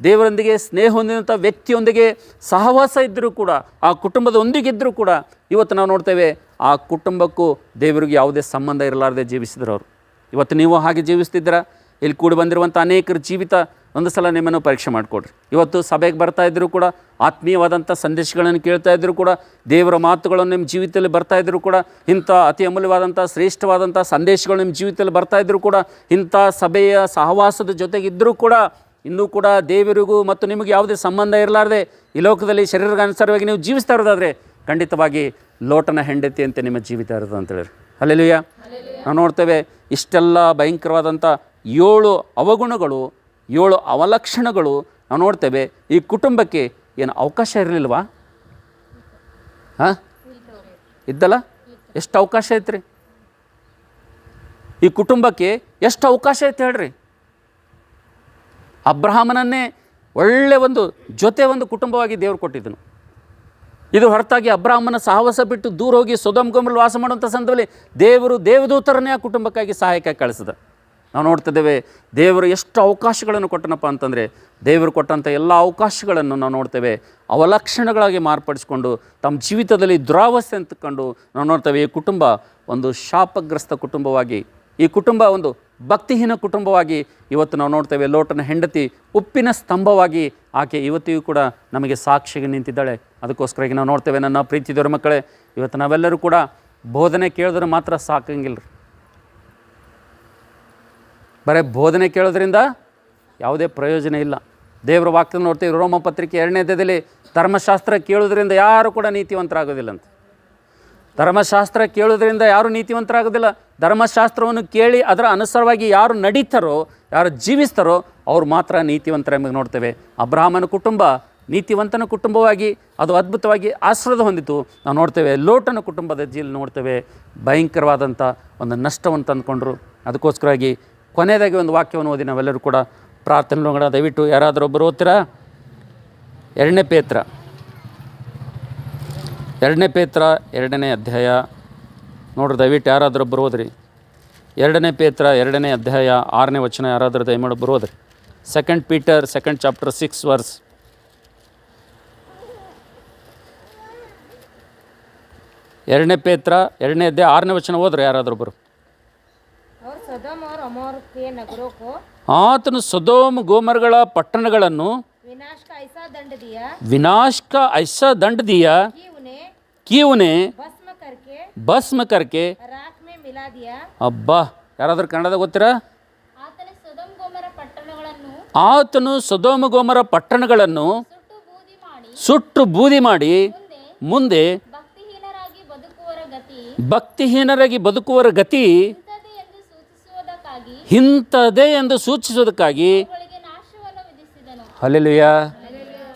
ದೇವರೊಂದಿಗೆ ಸ್ನೇಹ ಹೊಂದಿದಂಥ ವ್ಯಕ್ತಿಯೊಂದಿಗೆ ಸಹವಾಸ ಇದ್ದರೂ ಕೂಡ, ಆ ಕುಟುಂಬದೊಂದಿಗಿದ್ದರೂ ಕೂಡ ಇವತ್ತು ನಾವು ನೋಡ್ತೇವೆ ಆ ಕುಟುಂಬಕ್ಕೂ ದೇವರಿಗೆ ಯಾವುದೇ ಸಂಬಂಧ ಇರಲಾರದೆ ಜೀವಿಸಿದ್ರು ಅವರು. ಇವತ್ತು ನೀವು ಹಾಗೆ ಜೀವಿಸ್ತಿದ್ದೀರಾ? ಇಲ್ಲಿ ಕೂಡಿ ಬಂದಿರುವಂಥ ಅನೇಕರ ಜೀವಿತ ಒಂದು ಸಲ ನಿಮ್ಮನ್ನು ಪರೀಕ್ಷೆ ಮಾಡಿಕೊಡ್ರಿ. ಇವತ್ತು ಸಭೆಗೆ ಬರ್ತಾ ಇದ್ದರೂ ಕೂಡ, ಆತ್ಮೀಯವಾದಂಥ ಸಂದೇಶಗಳನ್ನು ಕೇಳ್ತಾ ಇದ್ದರೂ ಕೂಡ, ದೇವರ ಮಾತುಗಳನ್ನು ನಿಮ್ಮ ಜೀವಿತದಲ್ಲಿ ಬರ್ತಾ ಇದ್ದರೂ ಕೂಡ, ಇಂಥ ಅತಿ ಅಮೂಲ್ಯವಾದಂಥ ಶ್ರೇಷ್ಠವಾದಂಥ ಸಂದೇಶಗಳು ನಿಮ್ಮ ಜೀವಿತದಲ್ಲಿ ಬರ್ತಾ ಇದ್ದರೂ ಕೂಡ, ಇಂಥ ಸಭೆಯ ಸಹವಾಸದ ಜೊತೆಗಿದ್ದರೂ ಕೂಡ ಇನ್ನೂ ಕೂಡ ದೇವರಿಗೂ ಮತ್ತು ನಿಮಗೆ ಯಾವುದೇ ಸಂಬಂಧ ಇರಲಾರದೆ ಈ ಲೋಕದಲ್ಲಿ ಶರೀರಕ್ಕನುಸಾರವಾಗಿ ನೀವು ಜೀವಿಸ್ತಾ ಇರೋದಾದರೆ ಖಂಡಿತವಾಗಿ ಲೋಟನ ಹೆಂಡತಿಯಂತೆ ನಿಮ್ಮ ಜೀವಿತ ಇರೋದು ಅಂತೇಳಿ. ಹಲ್ಲೆಲೂಯಾ. ನಾವು ನೋಡ್ತೇವೆ ಇಷ್ಟೆಲ್ಲ ಭಯಂಕರವಾದಂಥ 7 ಅವಗುಣಗಳು, 7 ಅವಲಕ್ಷಣಗಳು ನಾವು ನೋಡ್ತೇವೆ. ಈ ಕುಟುಂಬಕ್ಕೆ ಏನು ಅವಕಾಶ ಇರಲಿಲ್ವಾ? ಇದ್ದಲ್ಲ? ಎಷ್ಟು ಅವಕಾಶ ಐತ್ರಿ ಈ ಕುಟುಂಬಕ್ಕೆ? ಎಷ್ಟು ಅವಕಾಶ ಐತೆ ಹೇಳ್ರಿ. ಅಬ್ರಹಾಮನನ್ನೇ ಒಳ್ಳೆಯ ಒಂದು ಕುಟುಂಬವಾಗಿ ದೇವರು ಕೊಟ್ಟಿದ್ದನು. ಇದು ಹೊರತಾಗಿ ಅಬ್ರಹಾಮನ ಸಹವಾಸ ಬಿಟ್ಟು ದೂರ ಹೋಗಿ ಸೊದೋಮ್ ಗೊಮೋರದಲ್ಲಿ ವಾಸ ಮಾಡುವಂಥ ಸಂದರ್ಭದಲ್ಲಿ ದೇವರು ದೇವದೂತರನ್ನೇ ಆ ಕುಟುಂಬಕ್ಕಾಗಿ ಸಹಾಯಕ್ಕಾಗಿ ಕಳಿಸಿದ. ನಾವು ನೋಡ್ತಿದ್ದೇವೆ ದೇವರು ಎಷ್ಟು ಅವಕಾಶಗಳನ್ನು ಕೊಟ್ಟನಪ್ಪ ಅಂತಂದರೆ, ದೇವರು ಕೊಟ್ಟಂಥ ಎಲ್ಲ ಅವಕಾಶಗಳನ್ನು ನಾವು ನೋಡ್ತೇವೆ ಅವಲಕ್ಷಣಗಳಾಗಿ ಮಾರ್ಪಡಿಸ್ಕೊಂಡು ತಮ್ಮ ಜೀವಿತದಲ್ಲಿ ದುರಾವಸ್ಥೆ ಅಂತಕೊಂಡು ನಾವು ನೋಡ್ತೇವೆ. ಈ ಕುಟುಂಬ ಒಂದು ಶಾಪಗ್ರಸ್ತ ಕುಟುಂಬವಾಗಿ, ಈ ಕುಟುಂಬ ಒಂದು ಭಕ್ತಿಹೀನ ಕುಟುಂಬವಾಗಿ ಇವತ್ತು ನಾವು ನೋಡ್ತೇವೆ. ಲೋಟನ ಹೆಂಡತಿ ಉಪ್ಪಿನ ಸ್ತಂಭವಾಗಿ ಆಕೆ ಇವತ್ತಿಗೂ ಕೂಡ ನಮಗೆ ಸಾಕ್ಷಿಗೆ ನಿಂತಿದ್ದಾಳೆ. ಅದಕ್ಕೋಸ್ಕರ ನಾವು ನೋಡ್ತೇವೆ ನನ್ನ ಪ್ರೀತಿದವರ ಮಕ್ಕಳೇ, ಇವತ್ತು ನಾವೆಲ್ಲರೂ ಕೂಡ ಬೋಧನೆ ಕೇಳಿದ್ರೆ ಮಾತ್ರ ಸಾಕಂಗಿಲ್ಲ ರೀ. ಬರೀ ಬೋಧನೆ ಕೇಳೋದ್ರಿಂದ ಯಾವುದೇ ಪ್ರಯೋಜನ ಇಲ್ಲ. ದೇವರ ವಾಕ್ಯ ನೋಡ್ತೀವಿ, ರೋಮ ಪತ್ರಿಕೆ 2ನೇ ಅಧ್ಯಾಯದಲ್ಲಿ ಧರ್ಮಶಾಸ್ತ್ರ ಕೇಳೋದ್ರಿಂದ ಯಾರು ಕೂಡ ನೀತಿವಂತರಾಗೋದಿಲ್ಲ ಅಂತ. ಧರ್ಮಶಾಸ್ತ್ರ ಕೇಳೋದ್ರಿಂದ ಯಾರು ನೀತಿವಂತರಾಗೋದಿಲ್ಲ. ಧರ್ಮಶಾಸ್ತ್ರವನ್ನು ಕೇಳಿ ಅದರ ಅನುಸಾರವಾಗಿ ಯಾರು ನಡೀತಾರೋ, ಯಾರು ಜೀವಿಸ್ತಾರೋ ಅವ್ರು ಮಾತ್ರ ನೀತಿವಂತರೆಂಬ ನೋಡ್ತೇವೆ. ಅಬ್ರಹಾಮನ ಕುಟುಂಬ ನೀತಿವಂತನ ಕುಟುಂಬವಾಗಿ ಅದು ಅದ್ಭುತವಾಗಿ ಆಶೀರ್ವಾದ ಹೊಂದಿತು. ನಾವು ನೋಡ್ತೇವೆ ಲೋಟನ ಕುಟುಂಬದ ಜೀಲ್ ನೋಡ್ತೇವೆ ಭಯಂಕರವಾದಂಥ ಒಂದು ನಷ್ಟವನ್ನು ತಂದುಕೊಂಡ್ರು. ಅದಕ್ಕೋಸ್ಕರವಾಗಿ ಕೊನೆಯದಾಗಿ ಒಂದು ವಾಕ್ಯವನ್ನು ಓದಿ ನಾವೆಲ್ಲರೂ ಕೂಡ ಪ್ರಾರ್ಥನೆ ನೋಡೋಣ. ದಯವಿಟ್ಟು ಯಾರಾದರೂ ಒಬ್ಬರು ಓದ್ತೀರಾ? 2ನೇ ಪೇತ್ರ 2ನೇ ಅಧ್ಯಾಯ ನೋಡ್ರಿ, ದಯವಿಟ್ಟು ಯಾರಾದರೂ ಒಬ್ಬರು ಓದ್ರಿ. 2ನೇ ಪೇತ್ರ 2ನೇ ಅಧ್ಯಾಯ 6ನೇ ವಚನ ಯಾರಾದರೂ ದಯಮಾಡಿ ಒಬ್ಬರು ಓದ್ರಿ. 2 Peter 2nd chapter 6 verse. 2ನೇ ಪೇತ್ರ 2ನೇ ಅಧ್ಯಾಯ 6ನೇ ವಚನ ಓದ್ರಿ ಯಾರಾದರೂ ಒಬ್ಬರು. ಆತನು ಸೊದೋಮ್ ಗೋಮರಗಳ ಪಟ್ಟಣಗಳನ್ನು विनाश का ऐसा दंड दिया कि उन्हें भस्म करके ಅಬ್ಬಾ, ಯಾರಾದ್ರೂ ಕನ್ನಡದಾಗ ಗೊತ್ತೀರಾ? ಆತನು ಸೊದೋಮ ಗೋಮರ ಪಟ್ಟಣಗಳನ್ನು ಸುಟ್ಟು ಬೂದಿ ಮಾಡಿ ಮುಂದೆ ಭಕ್ತಿಹೀನರಾಗಿ ಬದುಕುವರ ಗತಿ ಇಂಥದೇ ಎಂದು ಸೂಚಿಸುವುದಕ್ಕಾಗಿ. ಹಲ್ಲೆಲೂಯಾ.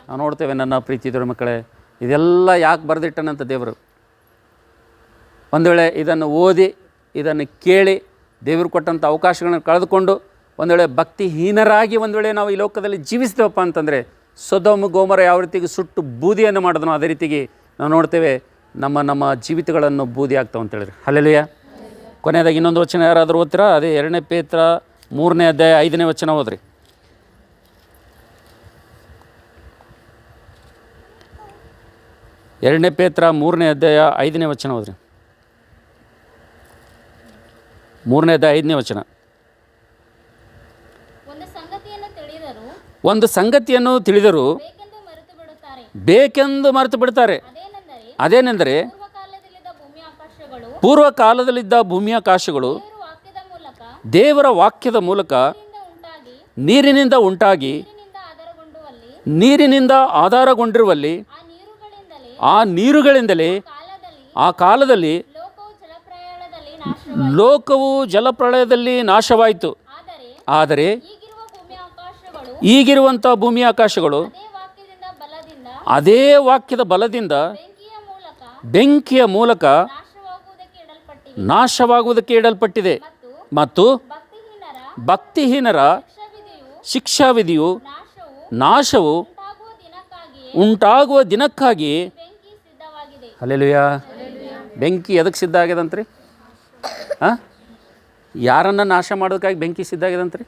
ನಾವು ನೋಡ್ತೇವೆ ನನ್ನ ಪ್ರೀತಿದವರ ಮಕ್ಕಳೇ, ಇದೆಲ್ಲ ಯಾಕೆ ಬರೆದಿಟ್ಟನಂತ ದೇವರು. ಒಂದು ವೇಳೆ ಇದನ್ನು ಓದಿ ಇದನ್ನು ಕೇಳಿ ದೇವರು ಕೊಟ್ಟಂಥ ಅವಕಾಶಗಳನ್ನು ಕಳೆದುಕೊಂಡು ಒಂದು ವೇಳೆ ಭಕ್ತಿಹೀನರಾಗಿ ಒಂದು ವೇಳೆ ನಾವು ಈ ಲೋಕದಲ್ಲಿ ಜೀವಿಸ್ತೇವಪ್ಪ ಅಂತಂದರೆ, ಸೊದೋಮ್ ಗೋಮರ ಯಾವ ರೀತಿಗೆ ಸುಟ್ಟು ಬೂದಿಯನ್ನು ಮಾಡಿದ್ನೋ ಅದೇ ರೀತಿಗೆ ನಾವು ನೋಡ್ತೇವೆ ನಮ್ಮ ಜೀವಿತಗಳನ್ನು ಬೂದಿ ಆಗ್ತಾವೆ ಅಂತೇಳಿದ್ರೆ. ಹಲ್ಲೆಲೂಯಾ. ಕೊನೆಯದಾಗಿ ಇನ್ನೊಂದು ವಚನ ಯಾರಾದರೂ ಓದ್ತೀರಾ? ಅದೇ 2ನೇ ಪೇತ್ರ 3ನೇ ಅಧ್ಯಾಯ 5ನೇ ವಚನ ಓದ್ರಿ. 2ನೇ ಪೇತ್ರ 3ನೇ ಅಧ್ಯಾಯ 5ನೇ ವಚನ ಓದ್ರಿ. 3ನೇ ಅಧ್ಯಾಯ 5ನೇ ವಚನ. ಒಂದು ಸಂಗತಿಯನ್ನು ತಿಳಿದರೂ ಬೇಕೆಂದು ಮರೆತು ಬಿಡುತ್ತಾರೆ. ಬೇಕೆಂದು ಮರೆತು ಬಿಡ್ತಾರೆ. ಅದೇನೆಂದರೆ ಪೂರ್ವಕಾಲದಲ್ಲಿದ್ದ ಭೂಮಿಯಾಕಾಶಗಳು ದೇವರ ವಾಕ್ಯದ ಮೂಲಕ ನೀರಿನಿಂದ ಉಂಟಾಗಿ ನೀರಿನಿಂದ ಆಧಾರಗೊಂಡಿರುವಲ್ಲಿ ಆ ನೀರುಗಳಿಂದಲೇ ಆ ಕಾಲದಲ್ಲಿ ಲೋಕವು ಜಲಪ್ರಳಯದಲ್ಲಿ ನಾಶವಾಯಿತು. ಆದರೆ ಈಗಿರುವಂಥ ಭೂಮಿ ಆಕಾಶಗಳು ಅದೇ ವಾಕ್ಯದ ಬಲದಿಂದ ಬೆಂಕಿಯ ಮೂಲಕ ನಾಶವಾಗುವುದಕ್ಕೆ ಇಡಲ್ಪಟ್ಟಿದೆ. ಮತ್ತು ಭಕ್ತಿಹೀನರ ಶಿಕ್ಷಾವಿಧಿಯು ನಾಶವು ಉಂಟಾಗುವ ದಿನಕ್ಕಾಗಿ ಹಲ್ಲೆಲೂಯಾ. ಬೆಂಕಿ ಎದಕ್ಕೆ ಸಿದ್ಧ ಆಗ್ಯದಂತ್ರಿ? ಯಾರನ್ನು ನಾಶ ಮಾಡೋದಕ್ಕಾಗಿ ಬೆಂಕಿ ಸಿದ್ಧ ಆಗ್ಯದಂತ್ರಿ?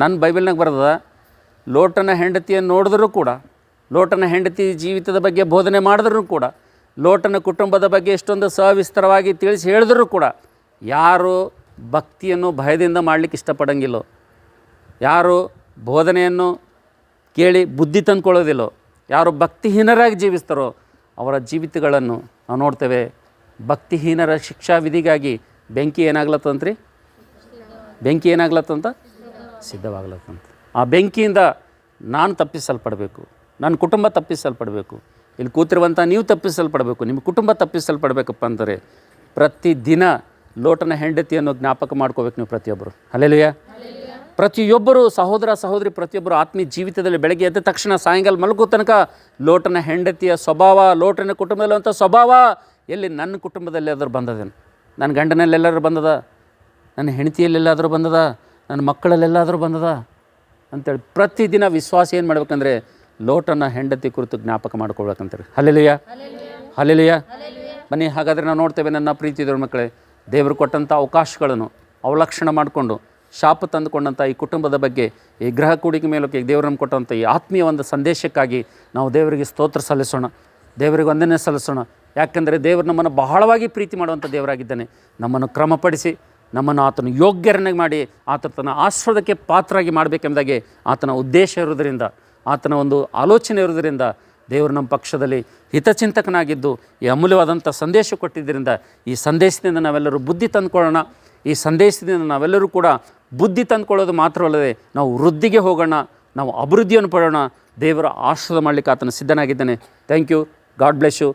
ನನ್ನ ಬೈಬಲ್ನಾಗ ಬರ್ತದ, ಲೋಟನ ಹೆಂಡತಿಯನ್ನು ನೋಡಿದ್ರೂ ಕೂಡ, ಲೋಟನ ಹೆಂಡತಿ ಜೀವಿತದ ಬಗ್ಗೆ ಬೋಧನೆ ಮಾಡಿದ್ರೂ ಕೂಡ, ಲೋಟನ ಕುಟುಂಬದ ಬಗ್ಗೆ ಎಷ್ಟೊಂದು ಸವಿಸ್ತರವಾಗಿ ತಿಳಿಸಿ ಹೇಳಿದ್ರೂ ಕೂಡ, ಯಾರು ಭಕ್ತಿಯನ್ನು ಭಯದಿಂದ ಮಾಡಲಿಕ್ಕೆ ಇಷ್ಟಪಡೋಂಗಿಲ್ಲೋ, ಯಾರು ಬೋಧನೆಯನ್ನು ಕೇಳಿ ಬುದ್ಧಿ ತಂದ್ಕೊಳ್ಳೋದಿಲ್ಲೋ, ಯಾರು ಭಕ್ತಿಹೀನರಾಗಿ ಜೀವಿಸ್ತಾರೋ ಅವರ ಜೀವಿತಗಳನ್ನು ನಾವು ನೋಡ್ತೇವೆ. ಭಕ್ತಿಹೀನರ ಶಿಕ್ಷಾವಿಧಿಗಾಗಿ ಬೆಂಕಿ ಏನಾಗ್ಲತ್ತಂತ್ರಿ? ಬೆಂಕಿ ಏನಾಗ್ಲತ್ತಂತ? ಸಿದ್ಧವಾಗ್ಲತ್ತಂತ. ಆ ಬೆಂಕಿಯಿಂದ ನಾನು ತಪ್ಪಿಸಲ್ಪಡಬೇಕು, ನನ್ನ ಕುಟುಂಬ ತಪ್ಪಿಸಲ್ಪಡಬೇಕು, ಇಲ್ಲಿ ಕೂತಿರುವಂಥ ನೀವು ತಪ್ಪಿಸಲ್ಪಡಬೇಕು, ನಿಮ್ಮ ಕುಟುಂಬ ತಪ್ಪಿಸಲ್ಪಡಬೇಕಪ್ಪ ಅಂದರೆ ಪ್ರತಿದಿನ ಲೋಟನ ಹೆಂಡತಿಯನ್ನು ಜ್ಞಾಪಕ ಮಾಡ್ಕೋಬೇಕು ನೀವು ಪ್ರತಿಯೊಬ್ಬರು. ಹಲ್ಲೆಲೂಯಾ. ಪ್ರತಿಯೊಬ್ಬರು ಸಹೋದರ ಸಹೋದರಿ ಪ್ರತಿಯೊಬ್ಬರು ಆತ್ಮೀಯ ಜೀವಿತದಲ್ಲಿ ಬೆಳಗ್ಗೆ ಎದ್ದ ತಕ್ಷಣ ಸಾಯಂಕಾಲ ಮಲಗೋ ತನಕ ಲೋಟನ ಹೆಂಡತಿಯ ಸ್ವಭಾವ, ಲೋಟನ ಕುಟುಂಬದಲ್ಲಿರುವಂಥ ಸ್ವಭಾವ ಎಲ್ಲಿ ನನ್ನ ಕುಟುಂಬದಲ್ಲಿ ಎಲ್ಲರೂ ಬಂದದೇನು? ನನ್ನ ಗಂಡನಲ್ಲೆಲ್ಲರೂ ಬಂದದ, ನನ್ನ ಹೆಂಡತಿಯಲ್ಲೆಲ್ಲಾದರೂ ಬಂದದ, ನನ್ನ ಮಕ್ಕಳಲ್ಲೆಲ್ಲಾದರೂ ಬಂದದ ಅಂತೇಳಿ ಪ್ರತಿದಿನ ವಿಶ್ವಾಸ ಏನು ಮಾಡ್ಬೇಕಂದ್ರೆ ಲೋಟನ ಹೆಂಡತಿ ಕುರಿತು ಜ್ಞಾಪಕ ಮಾಡ್ಕೊಳ್ಬೇಕಂತಾರೆ. Hallelujah, hallelujah. ಬನ್ನಿ, ಹಾಗಾದರೆ ನಾವು ನೋಡ್ತೇವೆ ನನ್ನ ಪ್ರೀತಿದವ್ರ ಮಕ್ಕಳೇ, ದೇವರು ಕೊಟ್ಟಂಥ ಅವಕಾಶಗಳನ್ನು ಅವಲಕ್ಷಣ ಮಾಡಿಕೊಂಡು ಶಾಪ ತಂದುಕೊಂಡಂಥ ಈ ಕುಟುಂಬದ ಬಗ್ಗೆ, ಈ ಗ್ರಹ ಕೂಡಿಕೆ ಮೇಲಕ್ಕೆ ದೇವರು ನಮ್ಗೆ ಕೊಟ್ಟಂಥ ಈ ಆತ್ಮೀಯ ಒಂದು ಸಂದೇಶಕ್ಕಾಗಿ ನಾವು ದೇವರಿಗೆ ಸ್ತೋತ್ರ ಸಲ್ಲಿಸೋಣ, ದೇವರಿಗೆ ವಂದನೆ ಸಲ್ಲಿಸೋಣ. ಯಾಕೆಂದರೆ ದೇವರು ನಮ್ಮನ್ನು ಬಹಳವಾಗಿ ಪ್ರೀತಿ ಮಾಡುವಂಥ ದೇವರಾಗಿದ್ದಾನೆ. ನಮ್ಮನ್ನು ಕ್ರಮಪಡಿಸಿ ನಮ್ಮನ್ನು ಆತನು ಯೋಗ್ಯರನ್ನಾಗಿ ಮಾಡಿ ಆತ ತನ್ನ ಆಶೀರ್ವಾದಕ್ಕೆ ಪಾತ್ರರಾಗಿ ಮಾಡಬೇಕೆಂಬುದಾಗೆ ಆತನ ಉದ್ದೇಶ ಇರುವುದರಿಂದ, ಆತನ ಒಂದು ಆಲೋಚನೆ ಇರುವುದರಿಂದ ದೇವರು ನಮ್ಮ ಪಕ್ಷದಲ್ಲಿ ಹಿತಚಿಂತಕನಾಗಿದ್ದು ಈ ಅಮೂಲ್ಯವಾದಂಥ ಸಂದೇಶ ಕೊಟ್ಟಿದ್ದರಿಂದ ಈ ಸಂದೇಶದಿಂದ ನಾವೆಲ್ಲರೂ ಬುದ್ಧಿ ತಂದುಕೊಳ್ಳೋಣ. ಈ ಸಂದೇಶದಿಂದ ನಾವೆಲ್ಲರೂ ಕೂಡ ಬುದ್ಧಿ ತಂದುಕೊಳ್ಳೋದು ಮಾತ್ರವಲ್ಲದೆ ನಾವು ವೃದ್ಧಿಗೆ ಹೋಗೋಣ, ನಾವು ಅಭಿವೃದ್ಧಿಯನ್ನು ಪಡೋಣ. ದೇವರ ಆಶೀರ್ವಾದ ಮಾಡಲಿಕ್ಕೆ ಆತನು ಸಿದ್ಧನಾಗಿದ್ದಾನೆ. Thank you. God bless you.